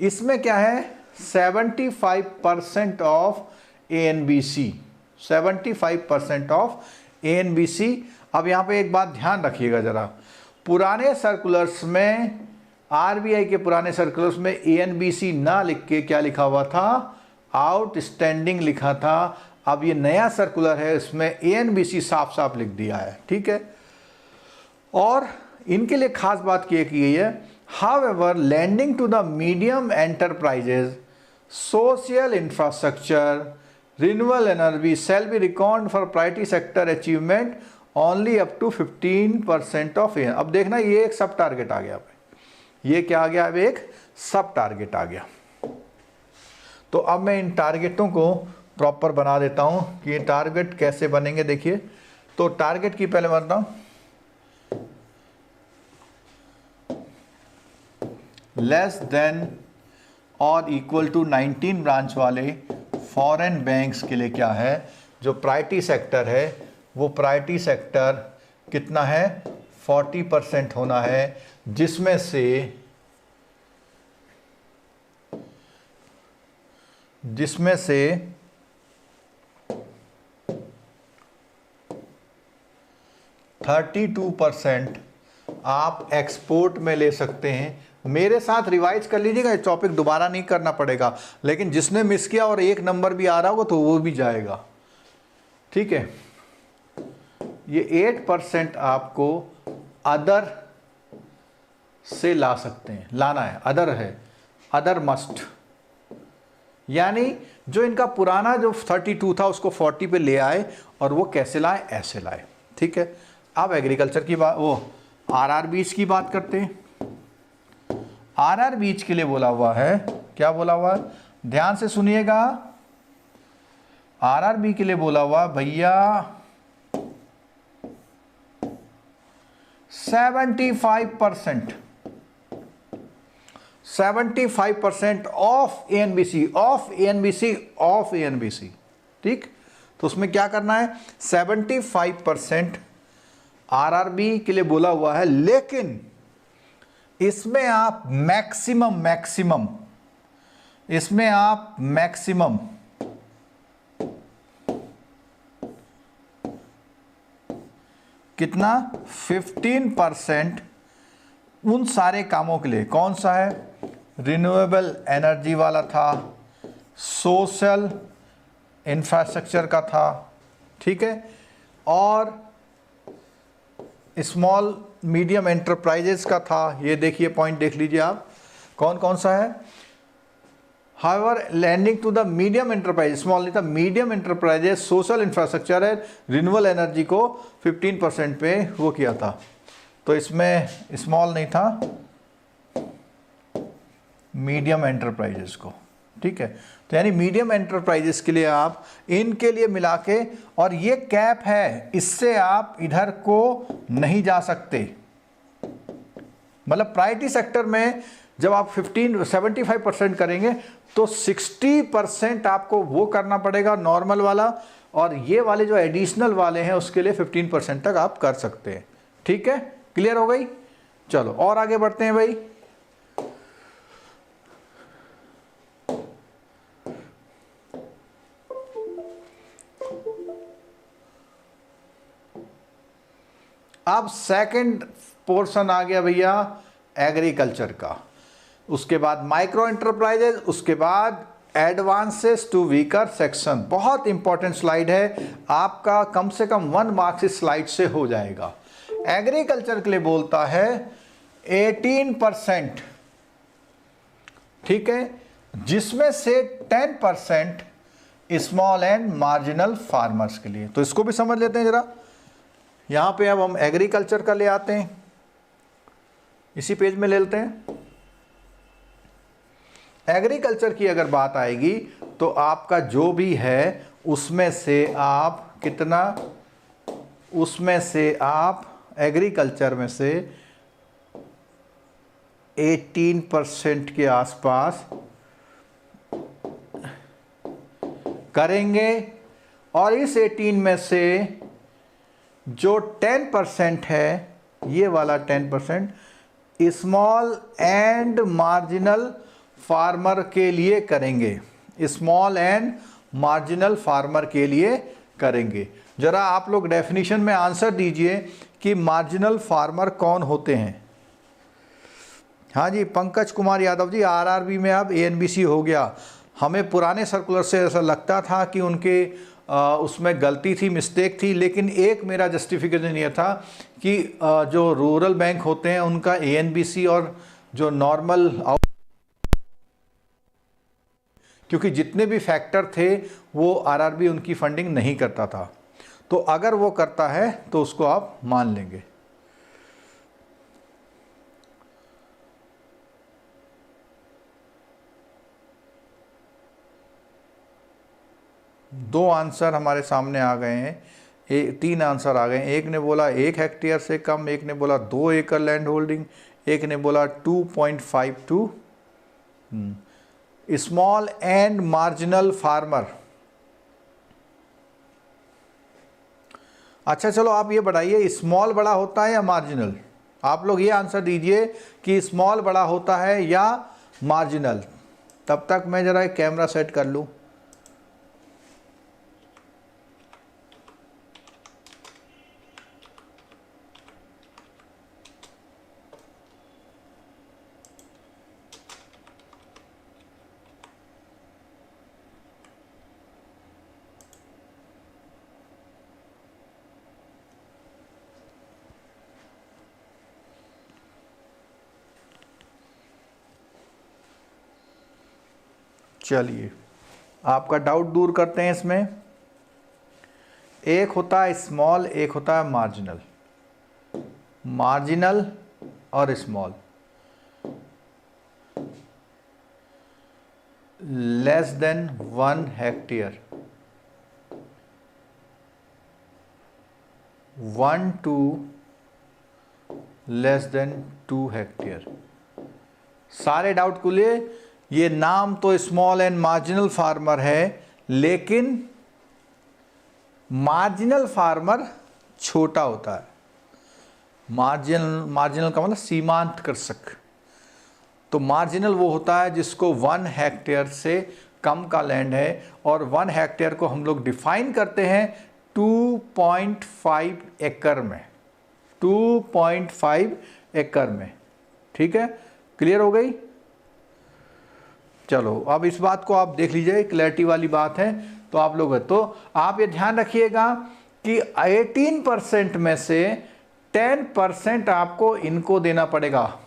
इसमें क्या है, 75% ऑफ एएनबीसी, 75% ऑफ एएनबीसी। अब यहाँ पे एक बात ध्यान रखिएगा जरा, पुराने सर्कुलर्स में, आरबीआई के पुराने सर्कुलर्स में एएनबीसी ना लिख के क्या लिखा हुआ था, आउटस्टैंडिंग लिखा था। अब ये नया सर्कुलर है, इसमें एएनबीसी साफ साफ लिख दिया है। ठीक है, और इनके लिए खास बात की गई है, however lending to the medium enterprises, social infrastructure, renewable energy shall be record for priority sector achievement only up to 15% of. अब देखना ये एक सब टारगेट आ गया, ये क्या आ गया, अब एक सब टारगेट आ गया। तो अब मैं इन टारगेटों को प्रॉपर बना देता हूं कि ये टारगेट कैसे बनेंगे। देखिए, तो टारगेट की पहले बताता हूं, लेस देन और इक्वल टू 19 ब्रांच वाले फॉरेन बैंक्स के लिए क्या है, जो प्रायोरिटी सेक्टर है वो प्रायोरिटी सेक्टर कितना है, 40% होना है, जिसमें से 32% आप एक्सपोर्ट में ले सकते हैं। मेरे साथ रिवाइज कर लीजिएगा, ये टॉपिक दोबारा नहीं करना पड़ेगा, लेकिन जिसने मिस किया और एक नंबर भी आ रहा होगा तो वो भी जाएगा। ठीक है, ये 8% आपको अदर से ला सकते हैं, लाना है, अदर है, अदर मस्ट, यानी जो इनका पुराना जो 32 था उसको 40 पे ले आए, और वो कैसे लाए, ऐसे लाए। ठीक है, अब एग्रीकल्चर की बात, वो आरआरबीज की बात करते हैं। आरआरबीज के लिए बोला हुआ है, क्या बोला हुआ है, ध्यान से सुनिएगा, आरआरबी के लिए बोला हुआ भैया 75% ऑफ एएनबीसी। ठीक, तो उसमें क्या करना है, 75% आरआरबी के लिए बोला हुआ है, लेकिन इसमें आप मैक्सिमम इसमें आप मैक्सिमम कितना 15% उन सारे कामों के लिए, कौन सा है, रिन्यूएबल एनर्जी वाला था, सोशल इंफ्रास्ट्रक्चर का था, ठीक है, और स्मॉल मीडियम एंटरप्राइजेस का था। ये देखिए पॉइंट देख लीजिए आप कौन कौन सा है। However lending to the medium enterprise, small नहीं था, मीडियम एंटरप्राइजेस, सोशल इंफ्रास्ट्रक्चर है, रिन्यूएबल एनर्जी को 15% पे वो किया था। तो इसमें स्मॉल नहीं था, मीडियम एंटरप्राइजेस को, ठीक है। तो यानी मीडियम एंटरप्राइजेस के लिए आप इनके लिए मिला के, और ये कैप है, इससे आप इधर को नहीं जा सकते। मतलब प्रायोरिटी सेक्टर में जब आप 75% करेंगे तो 60% आपको वो करना पड़ेगा नॉर्मल वाला, और ये वाले जो एडिशनल वाले हैं उसके लिए 15% तक आप कर सकते हैं। ठीक है, क्लियर हो गई। चलो और आगे बढ़ते हैं भाई। अब सेकंड पोर्शन आ गया भैया एग्रीकल्चर का, उसके बाद माइक्रो एंटरप्राइजेज, उसके बाद एडवांसेस टू वीकर सेक्शन। बहुत इंपॉर्टेंट स्लाइड है आपका, कम से कम 1 मार्क्स इस स्लाइड से हो जाएगा। एग्रीकल्चर के लिए बोलता है 18%, ठीक है, जिसमें से 10% स्मॉल एंड मार्जिनल फार्मर्स के लिए। तो इसको भी समझ लेते हैं जरा। यहां पे अब हम एग्रीकल्चर का ले आते हैं, इसी पेज में ले लेते हैं। एग्रीकल्चर की अगर बात आएगी तो आपका जो भी है उसमें से आप कितना, उसमें से आप एग्रीकल्चर में से 18% के आसपास करेंगे, और इस 18 में से जो 10% है, ये वाला 10% स्मॉल एंड मार्जिनल फार्मर के लिए करेंगे, स्मॉल एंड मार्जिनल फार्मर के लिए करेंगे। जरा आप लोग डेफिनेशन में आंसर दीजिए कि मार्जिनल फार्मर कौन होते हैं। हाँ जी, पंकज कुमार यादव जी, आरआरबी में अब एएनबीसी हो गया। हमें पुराने सर्कुलर से ऐसा लगता था कि उनके उसमें गलती थी, मिस्टेक थी, लेकिन एक मेरा जस्टिफिकेशन ये था कि जो रूरल बैंक होते हैं उनका एएनबीसी और जो नॉर्मल, क्योंकि जितने भी फैक्टर थे वो आरआरबी उनकी फंडिंग नहीं करता था, तो अगर वो करता है तो उसको आप मान लेंगे। दो आंसर हमारे सामने आ गए हैं, 3 आंसर आ गए हैं। एक ने बोला 1 हेक्टेयर से कम, एक ने बोला 2 एकड़ लैंड होल्डिंग, एक ने बोला 2.52। Small and marginal farmer. अच्छा चलो आप ये बताइए, स्मॉल बड़ा होता है या मार्जिनल? आप लोग ये आंसर दीजिए कि स्मॉल बड़ा होता है या मार्जिनल। तब तक मैं जरा एक कैमरा सेट कर लूं। चलिए आपका डाउट दूर करते हैं। इसमें एक होता है स्मॉल, एक होता है मार्जिनल। मार्जिनल और small, less than 1 hectare, 1 to less than 2 hectare. सारे डाउट को लिए, ये नाम तो स्मॉल एंड मार्जिनल फार्मर है, लेकिन मार्जिनल फार्मर छोटा होता है। मार्जिनल का मतलब सीमांत कृषक, तो मार्जिनल वो होता है जिसको 1 हेक्टेयर से कम का लैंड है, और 1 हेक्टेयर को हम लोग डिफाइन करते हैं 2.5 एकड़ में, 2.5 एकड़ में। ठीक है, क्लियर हो गई? चलो अब इस बात को आप देख लीजिए, क्लैरिटी वाली बात है। तो आप लोग, तो आप ये ध्यान रखिएगा कि 18% में से 10% आपको इनको देना पड़ेगा।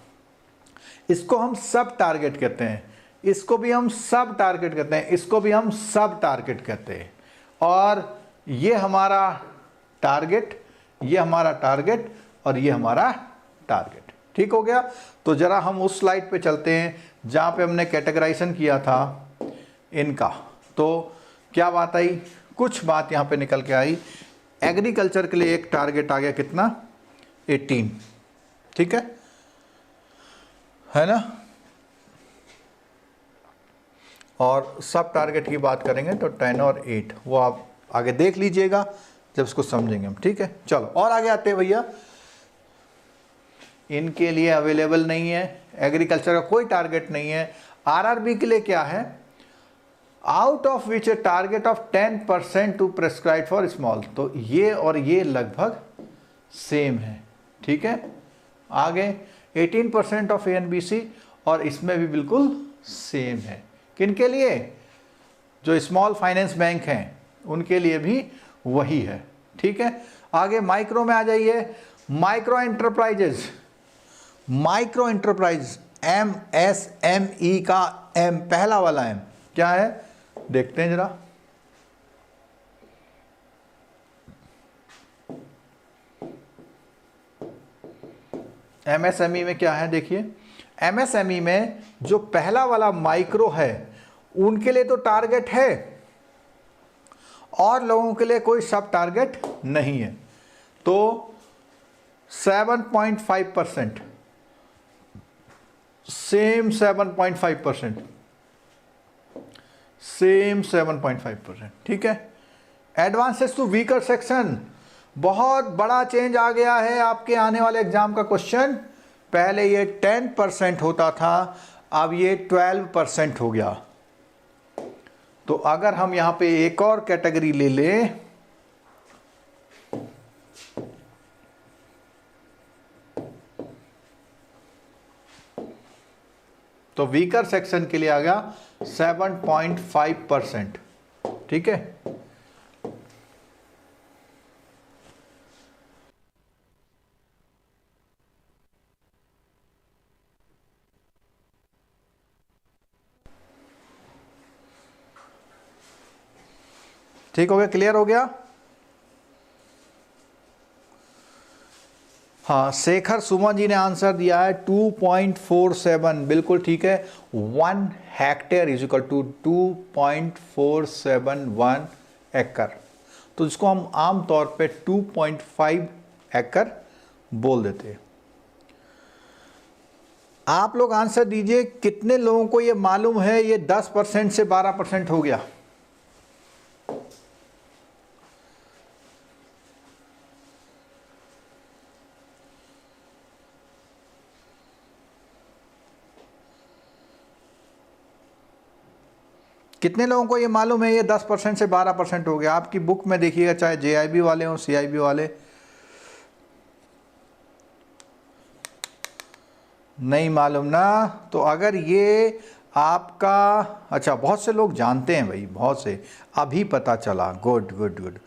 इसको हम सब टारगेट कहते हैं, इसको भी हम सब टारगेट कहते हैं, इसको भी हम सब टारगेट कहते हैं। और ये हमारा टारगेट, ये हमारा टारगेट, और ये हमारा टारगेट। ठीक हो गया? तो जरा हम उस स्लाइड पे चलते हैं जहाँ पे हमने कैटेगराइजेशन किया था इनका। तो क्या बात आई? कुछ बात यहाँ पे निकल के आई। एग्रीकल्चर के लिए एक टारगेट आ गया, कितना? 18। ठीक है ना? और सब टारगेट की बात करेंगे तो 10 और 8, वो आप आगे देख लीजिएगा जब इसको समझेंगे हम। ठीक है, चलो और आगे आते हैं भैया। इनके लिए अवेलेबल नहीं है, एग्रीकल्चर का कोई टारगेट नहीं है। आरआरबी के लिए क्या है? Out of which a target of 10% to prescribe for small. तो ये और ये लगभग सेम है। ठीक है, आगे 18% ऑफ एनबीसी, और इसमें भी बिल्कुल सेम है। किनके लिए? जो स्मॉल फाइनेंस बैंक हैं उनके लिए भी वही है। ठीक है, आगे माइक्रो में आ जाइए। Micro enterprises, micro enterprise, MSME का M, पहला वाला M क्या है देखते हैं जरा। MSME में क्या है देखिए। MSME में जो पहला वाला माइक्रो है उनके लिए तो टारगेट है, और लोगों के लिए कोई सब टारगेट नहीं है। तो 7.5%, सेम 7.5%, सेम 7.5%। ठीक है, एडवांसेस टू वीकर सेक्शन, बहुत बड़ा चेंज आ गया है आपके आने वाले एग्जाम का क्वेश्चन। पहले ये 10% होता था, अब ये 12% हो गया। तो अगर हम यहां पे एक और कैटेगरी ले लें, तो वीकर सेक्शन के लिए आ गया 7.5%। ठीक है, ठीक हो गया, क्लियर हो गया? हाँ, शेखर सुमन जी ने आंसर दिया है 2.47, बिल्कुल ठीक है। 1 हेक्टेयर इज इक्वल टू 2.471 एकड़। तो इसको हम आम तौर पे 2.5 एकड़ बोल देते हैं। आप लोग आंसर दीजिए, कितने लोगों को ये मालूम है ये 10% से 12% हो गया? कितने लोगों को ये मालूम है ये 10% से 12% हो गया? आपकी बुक में देखिएगा, चाहे JIB वाले हों, CIB वाले। नहीं मालूम ना? तो अगर ये आपका, अच्छा बहुत से लोग जानते हैं भाई, बहुत से, अभी पता चला, गुड गुड गुड।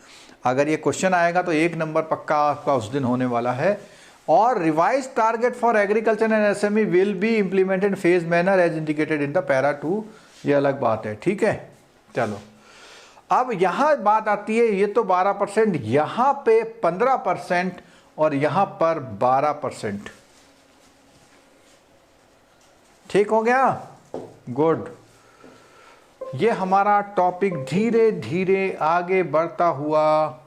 अगर ये क्वेश्चन आएगा तो 1 नंबर पक्का आपका उस दिन होने वाला है। और revise target for agriculture and SME will be implemented phase manner as indicated in the para 2। ये अलग बात है। ठीक है, चलो अब यहां बात आती है, ये तो 12%, यहां पे 15% और यहां पर 12%। ठीक हो गया, गुड। ये हमारा टॉपिक धीरे धीरे आगे बढ़ता हुआ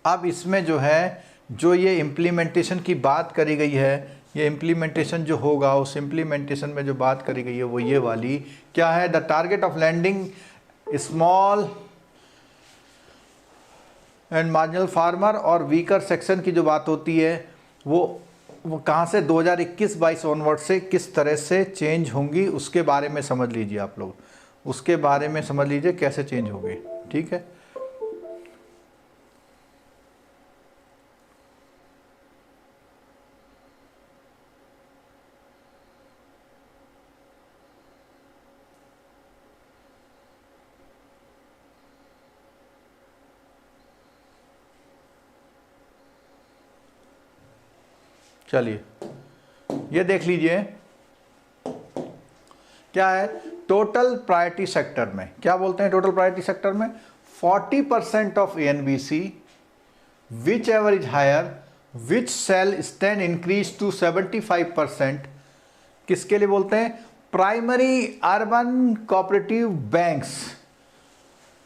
अब इसमें जो है, जो ये इम्प्लीमेंटेशन की बात करी गई है, ये इम्प्लीमेंटेशन जो होगा, उस इम्प्लीमेंटेशन में जो बात करी गई है वो ये वाली क्या है? The target of lending small and marginal farmer और वीकर सेक्शन की जो बात होती है वो कहाँ से 2021-22 ऑनवर्ड से किस तरह से चेंज होंगी उसके बारे में समझ लीजिए आप लोग, उसके बारे में समझ लीजिए कैसे चेंज होगी। ठीक है, चलिए ये देख लीजिए क्या है टोटल प्रायोरिटी सेक्टर में, क्या बोलते हैं टोटल प्रायोरिटी सेक्टर में 40% of ANBC which ever is higher which shall stand increase to 75%, किसके लिए बोलते हैं, प्राइमरी अर्बन कोऑपरेटिव बैंक्स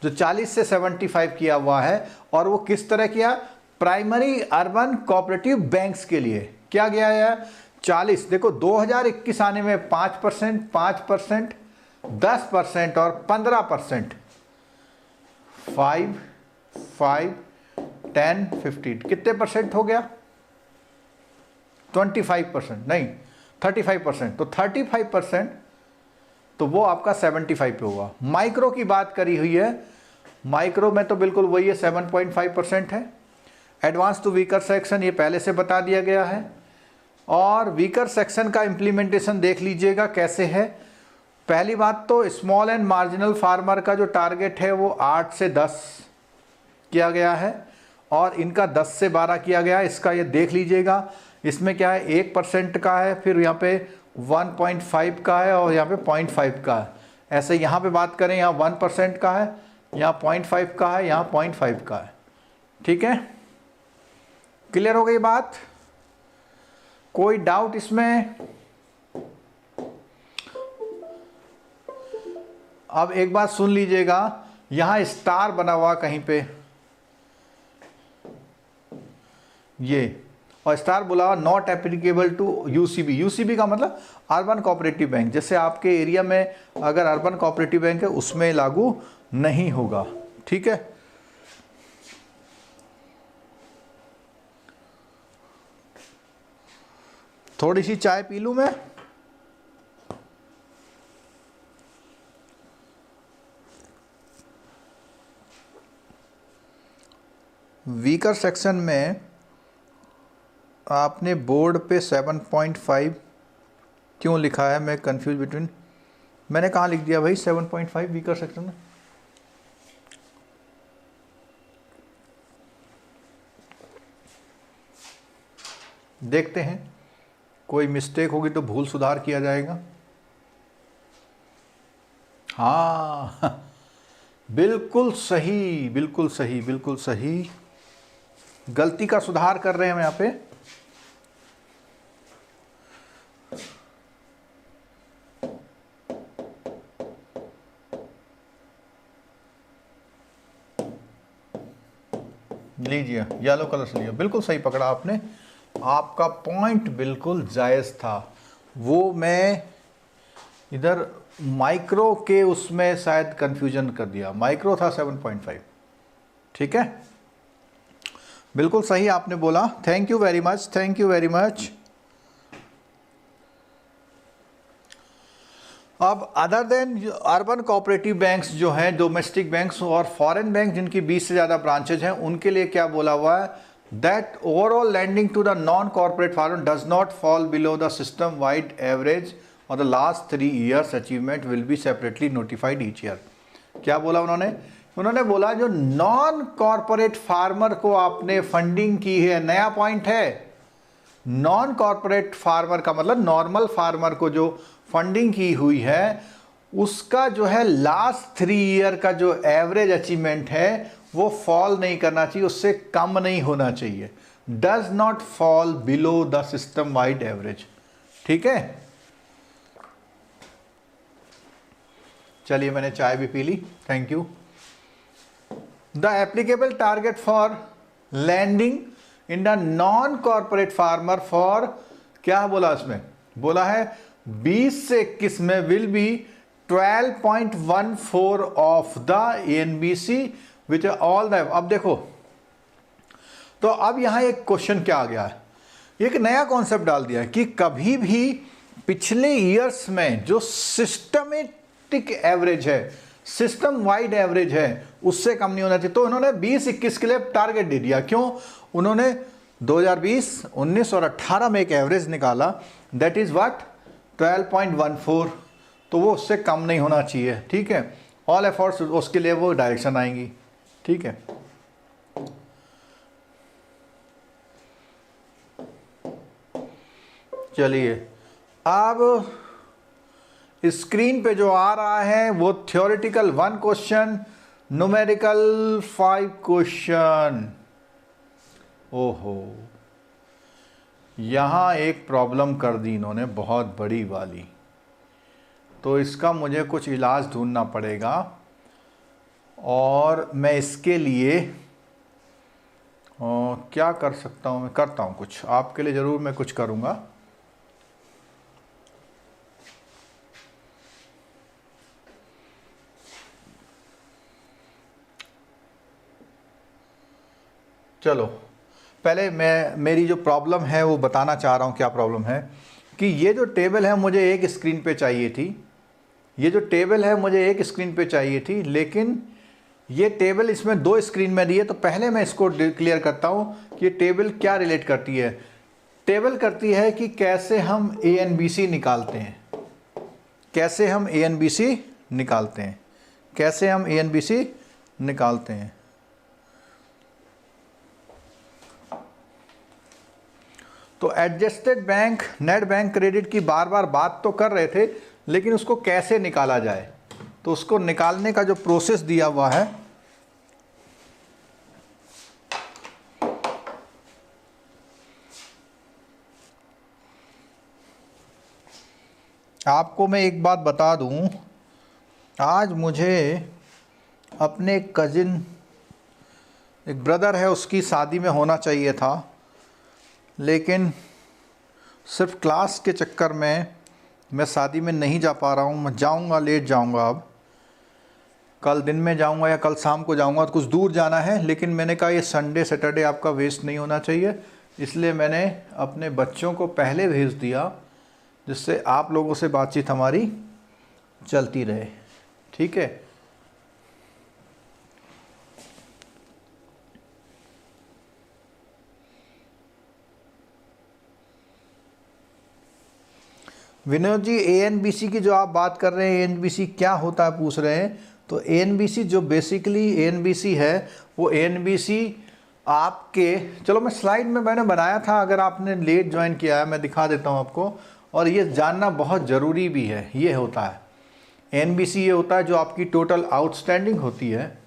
जो 40 से 75 किया हुआ है, और वो किस तरह किया, प्राइमरी अर्बन कोऑपरेटिव बैंक्स के लिए क्या गया है 40। देखो 2021 आने में 5%, 5%, 10% और 15%, 5, 5, 10, 15 कितने परसेंट हो गया, 25% नहीं 35%, तो 35% तो वो आपका 75 पे हुआ। माइक्रो की बात करी हुई है, माइक्रो में तो बिल्कुल वही है 7.5% है। एडवांस टू वीकर सेक्शन ये पहले से बता दिया गया है, और वीकर सेक्शन का इम्प्लीमेंटेशन देख लीजिएगा कैसे है। पहली बात तो स्मॉल एंड मार्जिनल फार्मर का जो टारगेट है वो 8 से 10 किया गया है, और इनका 10 से 12 किया गया है। इसका ये देख लीजिएगा, इसमें क्या है 1% का है, फिर यहाँ पे 1.5 का है और यहाँ पे 0.5 का है। ऐसे यहाँ पे बात करें यहाँ 1% का है, यहाँ 0.5 का है, यहाँ 0.5 का है। ठीक है, क्लियर हो गई बात, कोई डाउट इसमें? अब एक बात सुन लीजिएगा, यहां स्टार बना हुआ कहीं पे ये, और स्टार बोला हुआ not applicable to UCB. UCB का मतलब अर्बन कोऑपरेटिव बैंक, जैसे आपके एरिया में अगर अर्बन कोऑपरेटिव बैंक है उसमें लागू नहीं होगा। ठीक है, थोड़ी सी चाय पी लूं मैं। वीकर सेक्शन में आपने बोर्ड पे 7.5 क्यों लिखा है, मैं कंफ्यूज बिटवीन, मैंने कहाँ लिख दिया भाई 7.5 वीकर सेक्शन में? देखते हैं, कोई मिस्टेक होगी तो भूल सुधार किया जाएगा। हाँ बिल्कुल सही, बिल्कुल सही, बिल्कुल सही, गलती का सुधार कर रहे हैं हम यहाँ पे। लीजिए येलो कलर से लिया, बिल्कुल सही पकड़ा आपने, आपका पॉइंट बिल्कुल जायज़ था। वो मैं इधर माइक्रो के उसमें शायद कंफ्यूजन कर दिया, माइक्रो था 7.5। ठीक है, बिल्कुल सही आपने बोला, thank you very much, thank you very much. अब other than urban cooperative banks जो हैं, डोमेस्टिक बैंक्स और फॉरेन बैंक जिनकी 20 से ज़्यादा ब्रांचेज हैं, उनके लिए क्या बोला हुआ है, that overall lending to the non corporate farmer does not fall below the system wide average और the last 3 years achievement will be separately notified each year. क्या बोला उन्होंने? उन्होंने बोला जो नॉन कॉर्पोरेट फार्मर को आपने फंडिंग की है, नया पॉइंट है, नॉन कॉर्पोरेट फार्मर का मतलब नॉर्मल फार्मर को जो फंडिंग की हुई है उसका जो है लास्ट 3 year का जो एवरेज अचीवमेंट है वो फॉल नहीं करना चाहिए, उससे कम नहीं होना चाहिए, does not fall below the system wide average. ठीक है, चलिए मैंने चाय भी पी ली, thank you. The applicable target for lending in the non corporate farmer for, क्या बोला इसमें, बोला है 20 से 21 में will be 12.14 of the ANBC which all the, अब देखो तो अब यहाँ एक क्वेश्चन क्या आ गया है, एक नया कॉन्सेप्ट डाल दिया है कि कभी भी पिछले ईयर्स में जो सिस्टमेटिक एवरेज है, सिस्टम वाइड एवरेज है, उससे कम नहीं होना चाहिए। तो उन्होंने 20-21 के लिए टारगेट दे दिया। क्यों? उन्होंने 2020, 19 और 18 में एक एवरेज निकाला, दैट इज व्हाट, 12.14। तो वो उससे कम नहीं होना चाहिए। ठीक है, ऑल एफर्ट्स उसके लिए वो डायरेक्शन आएंगी। ठीक है, चलिए अब स्क्रीन पे जो आ रहा है वो थ्योरेटिकल 1 क्वेश्चन, न्यूमेरिकल 5 क्वेश्चन। ओहो, यहाँ एक प्रॉब्लम कर दी इन्होंने बहुत बड़ी वाली, तो इसका मुझे कुछ इलाज ढूंढना पड़ेगा और मैं इसके लिए क्या कर सकता हूँ, मैं करता हूँ कुछ आपके लिए, ज़रूर मैं कुछ करूँगा। चलो पहले मैं मेरी जो प्रॉब्लम है वो बताना चाह रहा हूँ। क्या प्रॉब्लम है कि ये जो टेबल है मुझे एक स्क्रीन पे चाहिए थी, ये जो टेबल है मुझे एक स्क्रीन पे चाहिए थी, लेकिन ये टेबल इसमें 2 स्क्रीन में दी है। तो पहले मैं इसको क्लियर करता हूँ कि ये टेबल क्या रिलेट करती है। टेबल करती है कि कैसे हम ANBC निकालते हैं, कैसे हम ANBC निकालते हैं, कैसे हम ANBC निकालते हैं। तो adjusted bank, net bank credit की बार बार बात तो कर रहे थे, लेकिन उसको कैसे निकाला जाए, तो उसको निकालने का जो प्रोसेस दिया हुआ है, आपको मैं एक बात बता दूं, आज मुझे अपने कज़िन, एक ब्रदर है, उसकी शादी में होना चाहिए था, लेकिन सिर्फ क्लास के चक्कर में मैं शादी में नहीं जा पा रहा हूँ। मैं जाऊँगा, लेट जाऊँगा, अब कल दिन में जाऊँगा या कल शाम को जाऊँगा। तो कुछ दूर जाना है, लेकिन मैंने कहा ये संडे सैटरडे आपका वेस्ट नहीं होना चाहिए, इसलिए मैंने अपने बच्चों को पहले भेज दिया, जिससे आप लोगों से बातचीत हमारी चलती रहे। ठीक है, विनोद जी ANBC की जो आप बात कर रहे हैं, ANBC क्या होता है पूछ रहे हैं। तो ANBC जो बेसिकली ANBC है, वो ANBC आपके, चलो मैं स्लाइड में मैंने बनाया था, अगर आपने लेट ज्वाइन किया है मैं दिखा देता हूँ आपको, और ये जानना बहुत ज़रूरी भी है। ये होता है ANBC, ये होता है जो आपकी टोटल आउटस्टैंडिंग होती है,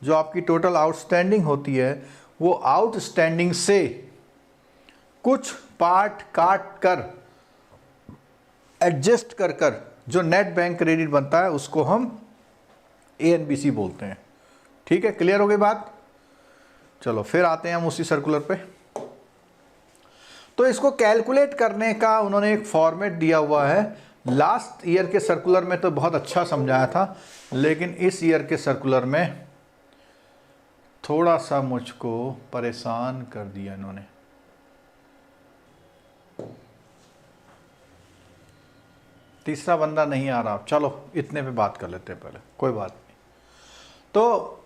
जो आपकी टोटल आउटस्टैंडिंग होती है, वो आउटस्टैंडिंग से कुछ पार्ट काट कर, एडजस्ट कर कर जो नेट बैंक क्रेडिट बनता है, उसको हम ANBC बोलते हैं। ठीक है, क्लियर हो गई बात। चलो फिर आते हैं हम उसी सर्कुलर पे। तो इसको कैलकुलेट करने का उन्होंने एक फॉर्मेट दिया हुआ है। लास्ट ईयर के सर्कुलर में तो बहुत अच्छा समझाया था, लेकिन इस ईयर के सर्कुलर में थोड़ा सा मुझको परेशान कर दिया इन्होंने। तीसरा बंदा नहीं आ रहा, चलो इतने पे बात कर लेते हैं पहले, कोई बात नहीं। तो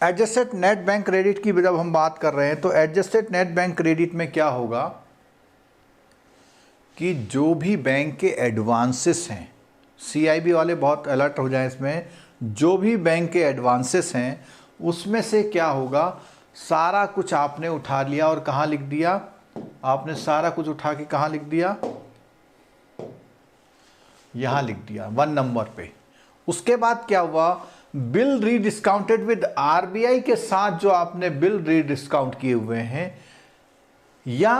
एडजस्टेड नेट बैंक क्रेडिट की जब हम बात कर रहे हैं, तो एडजस्टेड नेट बैंक क्रेडिट में क्या होगा कि जो भी बैंक के एडवांसेस हैं, CIB वाले बहुत अलर्ट हो जाएं इसमें, जो भी बैंक के एडवांसेस हैं उसमें से क्या होगा, सारा कुछ आपने उठा लिया और कहाँ लिख दिया, आपने सारा कुछ उठा के कहाँ लिख दिया, यहाँ लिख दिया 1 नंबर पे। उसके बाद क्या हुआ, बिल रीडिस्काउंटेड विद RBI के साथ जो आपने बिल रीडिस्काउंट किए हुए हैं या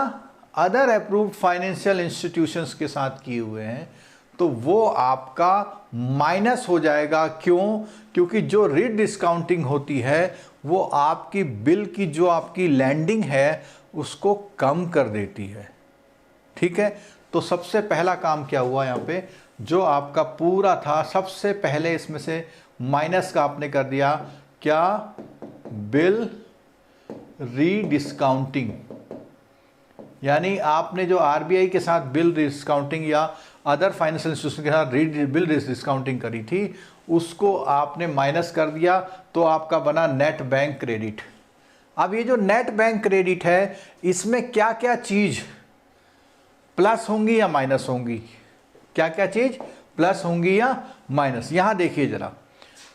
अदर अप्रूव्ड फाइनेंशियल इंस्टीट्यूशंस के साथ किए हुए हैं, तो वो आपका माइनस हो जाएगा। क्यों? क्योंकि जो रीडिस्काउंटिंग होती है वो आपकी बिल की जो आपकी लैंडिंग है उसको कम कर देती है। ठीक है, तो सबसे पहला काम क्या हुआ यहाँ पे, जो आपका पूरा था सबसे पहले इसमें से माइनस का आपने कर दिया क्या, बिल रीडिस्काउंटिंग, यानी आपने जो आरबीआई के साथ बिल डिस्काउंटिंग या अदर फाइनेंशियल इंस्टीट्यूशन के साथ बिल डिस्काउंटिंग करी थी, उसको आपने माइनस कर दिया तो आपका बना नेट बैंक क्रेडिट। अब ये जो नेट बैंक क्रेडिट है, इसमें क्या क्या चीज प्लस होंगी या माइनस होंगी, क्या क्या चीज प्लस होंगी या माइनस। यहां देखिए जरा,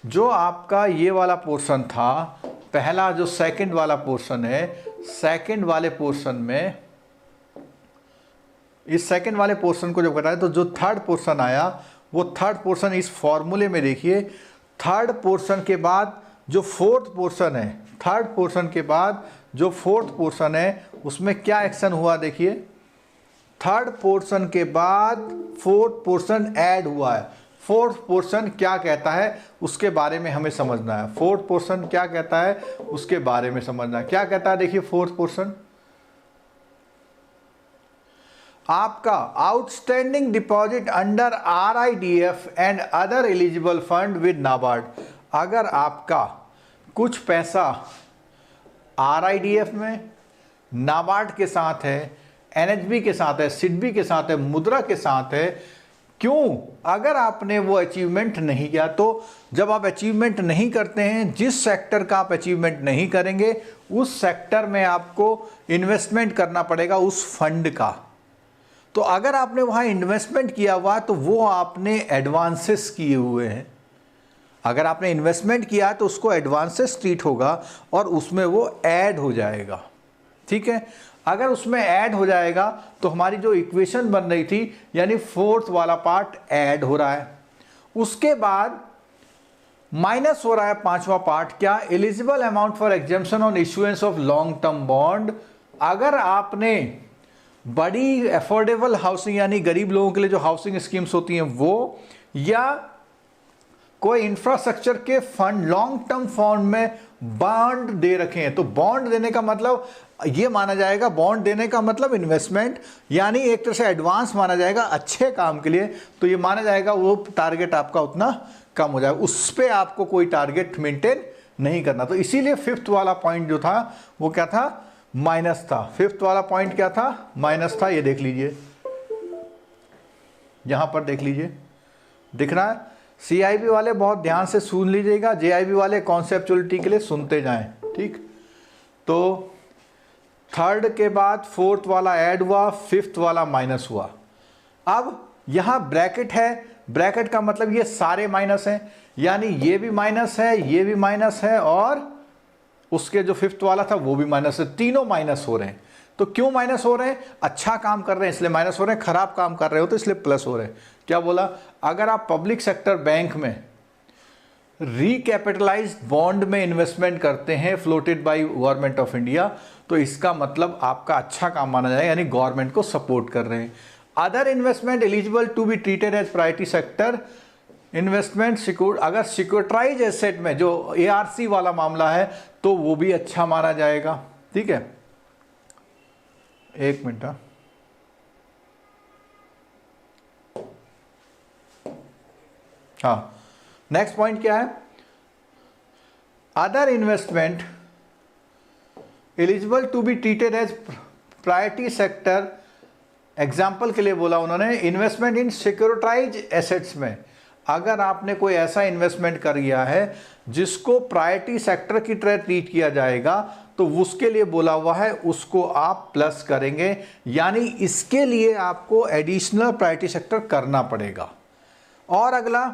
जो आपका ये वाला पोर्शन था, पहला जो सेकंड वाला पोर्शन है, सेकंड वाले पोर्शन में, इस सेकंड वाले पोर्शन को जब घटाए तो जो थर्ड पोर्शन आया, वो थर्ड पोर्शन इस फॉर्मूले में देखिए, थर्ड पोर्शन के बाद जो फोर्थ पोर्शन है, थर्ड पोर्शन के बाद जो फोर्थ पोर्शन है, उसमें क्या एक्शन हुआ देखिए, थर्ड पोर्शन के बाद फोर्थ पोर्शन ऐड हुआ है। फोर्थ पोर्शन क्या कहता है उसके बारे में हमें समझना है, फोर्थ पोर्शन क्या कहता है उसके बारे में समझना है। क्या कहता है देखिए फोर्थ पोर्शन, आपका outstanding deposit under RIDF and other eligible fund with NABARD. अगर आपका कुछ पैसा RIDF में, नाबार्ड के साथ है, NHB के साथ है, सिडबी के साथ है, मुद्रा के साथ है, क्यों? अगर आपने वो अचीवमेंट नहीं किया, तो जब आप अचीवमेंट नहीं करते हैं, जिस सेक्टर का आप अचीवमेंट नहीं करेंगे, उस सेक्टर में आपको इन्वेस्टमेंट करना पड़ेगा उस फंड का। तो अगर आपने वहां इन्वेस्टमेंट किया हुआ तो वो आपने एडवांसेस किए हुए हैं। अगर आपने इन्वेस्टमेंट किया तो उसको एडवांसेस ट्रीट होगा और उसमें वो ऐड हो जाएगा, ठीक है। अगर उसमें ऐड हो जाएगा तो हमारी जो इक्वेशन बन रही थी, यानी फोर्थ वाला पार्ट ऐड हो रहा है, उसके बाद माइनस हो रहा है पांचवा पार्ट, क्या? Eligible amount for exemption on issuance of long term bond. अगर आपने बड़ी अफोर्डेबल हाउसिंग, यानी गरीब लोगों के लिए जो हाउसिंग स्कीम्स होती हैं वो, या कोई इंफ्रास्ट्रक्चर के फंड लॉन्ग टर्म फंड में बॉन्ड दे रखे हैं, तो बॉन्ड देने का मतलब ये माना जाएगा, बॉन्ड देने का मतलब इन्वेस्टमेंट, यानी एक तरह से एडवांस माना जाएगा अच्छे काम के लिए, तो ये माना जाएगा वो टारगेट आपका उतना कम हो जाएगा, उस पर आपको कोई टारगेट मेंटेन नहीं करना। तो इसीलिए फिफ्थ वाला पॉइंट जो था वो क्या था? माइनस था। फिफ्थ वाला पॉइंट क्या था? माइनस था। ये देख लीजिए, यहां पर देख लीजिए, दिख रहा है। CIB वाले बहुत ध्यान से सुन लीजिएगा, JIB वाले कॉन्सेप्चुअलिटी के लिए सुनते जाएं, ठीक। तो थर्ड के बाद फोर्थ वाला ऐड हुआ, फिफ्थ वाला माइनस हुआ। अब यहां ब्रैकेट है, ब्रैकेट का मतलब ये सारे माइनस हैं, यानी ये भी माइनस है, ये भी माइनस है, और उसके जो फिफ्थ वाला था वो भी माइनस है, तीनों माइनस हो रहे हैं। तो क्यों माइनस हो रहे हैं? अच्छा काम कर रहे हैं इसलिए माइनस हो रहे हैं, खराब काम कर रहे हो तो इसलिए प्लस हो रहे हैं। क्या बोला? अगर आप पब्लिक सेक्टर बैंक में रिकैपिटलाइज्ड बॉन्ड में इन्वेस्टमेंट करते हैं floated by government of India, तो इसका मतलब आपका अच्छा काम माना जाएगा, यानी गवर्नमेंट को सपोर्ट कर रहे हैं। Other investment eligible to be treated as priority sector investment secure, अगर सिक्योरिटाइज एसेट में जो ARC वाला मामला है तो वो भी अच्छा माना जाएगा, ठीक है। एक मिनट, हाँ, नेक्स्ट पॉइंट क्या है? Other investment eligible to be treated as priority sector, example के लिए बोला उन्होंने इन्वेस्टमेंट इन सिक्योरिटाइज एसेट्स में। अगर आपने कोई ऐसा इन्वेस्टमेंट कर लिया है जिसको प्रायोरिटी सेक्टर की तरह ट्रीट किया जाएगा, तो उसके लिए बोला हुआ है उसको आप प्लस करेंगे, यानी इसके लिए आपको एडिशनल प्रायोरिटी सेक्टर करना पड़ेगा। और अगला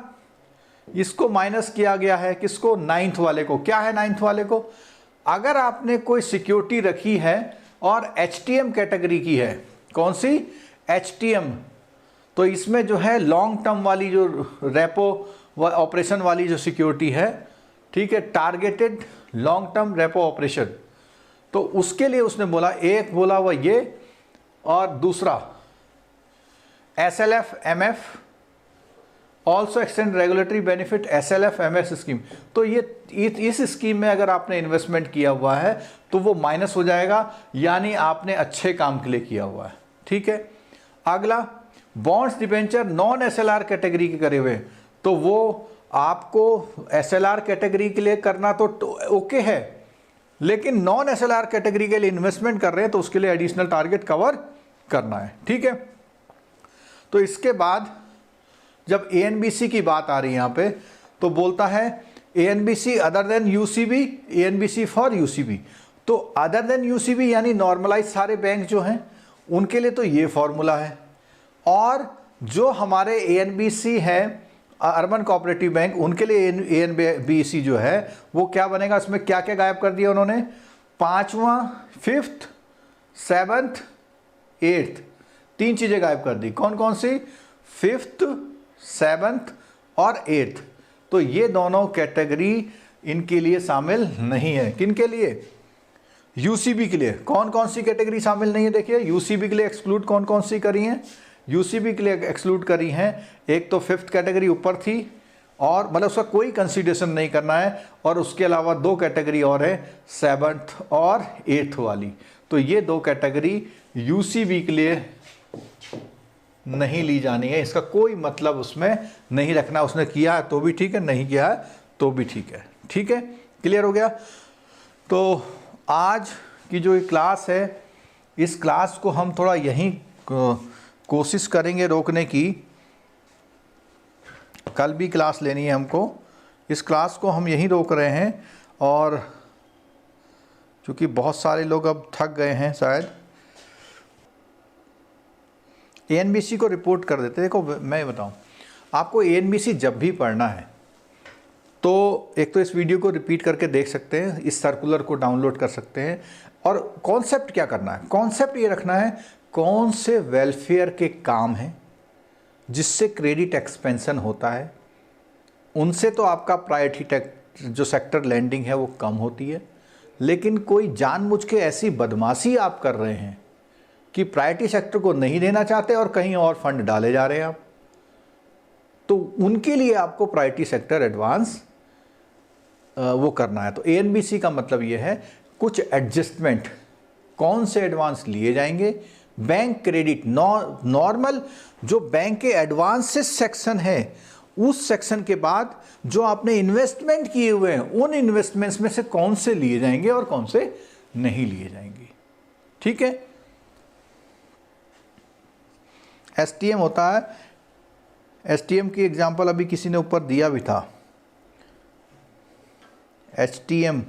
इसको माइनस किया गया है, किसको? नाइन्थ वाले को। क्या है नाइन्थ वाले को? अगर आपने कोई सिक्योरिटी रखी है और HTM कैटेगरी की है, कौन सी? HTM, तो इसमें जो है लॉन्ग टर्म वाली जो रेपो ऑपरेशन वाली जो सिक्योरिटी है, ठीक है, targeted long term repo operation, तो उसके लिए उसने बोला, एक बोला हुआ ये, और दूसरा SLF MF also extend regulatory benefit SLF MS scheme. तो ये इस स्कीम में अगर आपने इन्वेस्टमेंट किया हुआ है तो वो माइनस हो जाएगा, यानी आपने अच्छे काम के लिए किया हुआ है, ठीक है। अगला bonds debenture non SLR category के करे हुए, तो वो आपको SLR कैटेगरी के लिए करना तो ओके है, लेकिन नॉन एसएलआर कैटेगरी के लिए इन्वेस्टमेंट कर रहे हैं तो उसके लिए एडिशनल टारगेट कवर करना है, ठीक है। तो इसके बाद जब एएनबीसी की बात आ रही है यहाँ पे, तो बोलता है ANBC other than UCB, ANBC for UCB. तो अदर देन यूसीबी यानी नॉर्मलाइज सारे बैंक जो हैं उनके लिए तो ये फॉर्मूला है, और जो हमारे एएनबीसी है अर्बन कोऑपरेटिव बैंक, उनके लिए एएनबीसी जो है वो क्या बनेगा, इसमें क्या क्या गायब कर दिया उन्होंने, 5वां, 5th, 7th, 8th, 3 चीज़ें गायब कर दी। कौन कौन सी, 5th, 7th और 8th। तो ये दोनों कैटेगरी इनके लिए शामिल नहीं है। किन के लिए, यूसीबी के लिए। कौन कौन सी कैटेगरी शामिल नहीं है, देखिए यूसीबी के लिए एक्सक्लूड कौन कौन सी करी हैं, यूसीबी के लिए एक्सक्लूड करी हैं, एक तो 5th कैटेगरी ऊपर थी और मतलब उसका कोई कंसीडरेशन नहीं करना है, और उसके अलावा 2 कैटेगरी और है 7th और 8th वाली। तो ये 2 कैटेगरी यूसीबी के लिए नहीं ली जानी है, इसका कोई मतलब उसमें नहीं रखना। उसने किया है तो भी ठीक है, नहीं किया है तो भी ठीक है, ठीक है, क्लियर हो गया। तो आज की जो क्लास है, इस क्लास को हम थोड़ा यहीं कोशिश करेंगे रोकने की। कल भी क्लास लेनी है हमको, इस क्लास को हम यहीं रोक रहे हैं, और चूँकि बहुत सारे लोग अब थक गए हैं शायद, एएनबीसी को रिपोर्ट कर देते। देखो मैं बताऊं आपको, एएनबीसी जब भी पढ़ना है तो एक तो इस वीडियो को रिपीट करके देख सकते हैं, इस सर्कुलर को डाउनलोड कर सकते हैं, और कॉन्सेप्ट क्या करना है, कॉन्सेप्ट ये रखना है कौन से वेलफेयर के काम हैं जिससे क्रेडिट एक्सपेंशन होता है, उनसे तो आपका प्रायोरिटी जो सेक्टर लैंडिंग है वो कम होती है। लेकिन कोई जानबूझ के ऐसी बदमाशी आप कर रहे हैं कि प्रायोरिटी सेक्टर को नहीं देना चाहते और कहीं और फंड डाले जा रहे हैं आप, तो उनके लिए आपको प्रायोरिटी सेक्टर एडवांस वो करना है। तो एएनबीसी का मतलब ये है कुछ एडजस्टमेंट, कौन से एडवांस लिए जाएंगे, बैंक क्रेडिट नॉर्मल जो बैंक के एडवांसेस सेक्शन है, उस सेक्शन के बाद जो आपने इन्वेस्टमेंट किए हुए हैं उन इन्वेस्टमेंट्स में से कौन से लिए जाएंगे और कौन से नहीं लिए जाएंगे, ठीक है। एसटीएम होता है, एसटीएम की एग्जांपल अभी किसी ने ऊपर दिया भी था, एचटीएम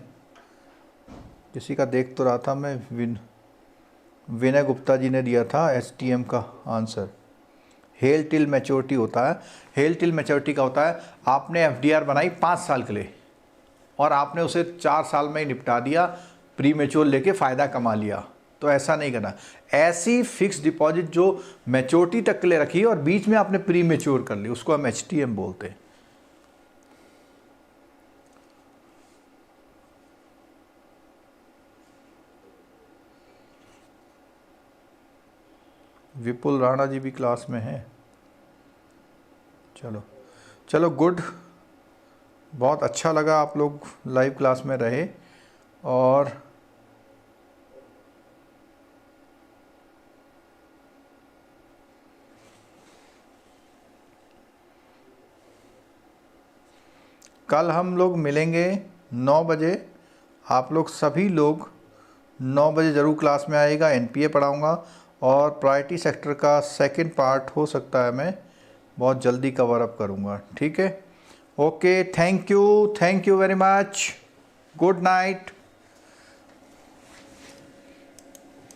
किसी का देख तो रहा था मैं, विनय गुप्ता जी ने दिया था एचटीएम का आंसर। हेल टिल मैच्योरिटी होता है, हेल टिल मैच्योरिटी का होता है आपने एफडीआर बनाई 5 साल के लिए और आपने उसे 4 साल में ही निपटा दिया, प्री मैच्योर लेके फ़ायदा कमा लिया, तो ऐसा नहीं करना। ऐसी फिक्स डिपॉजिट जो मैच्योरिटी तक के लिए रखी और बीच में आपने प्री मैच्योर कर ली, उसको हम एचटीएम बोलते हैं। विपुल राणा जी भी क्लास में हैं। चलो चलो गुड, बहुत अच्छा लगा आप लोग लाइव क्लास में रहे, और कल हम लोग मिलेंगे 9 बजे। आप लोग सभी लोग 9 बजे ज़रूर क्लास में आएगा, एनपीए पढ़ाऊँगा, और प्रायोरिटी सेक्टर का सेकंड पार्ट हो सकता है मैं बहुत जल्दी कवर अप करूँगा, ठीक है। Okay, thank you very much, good night.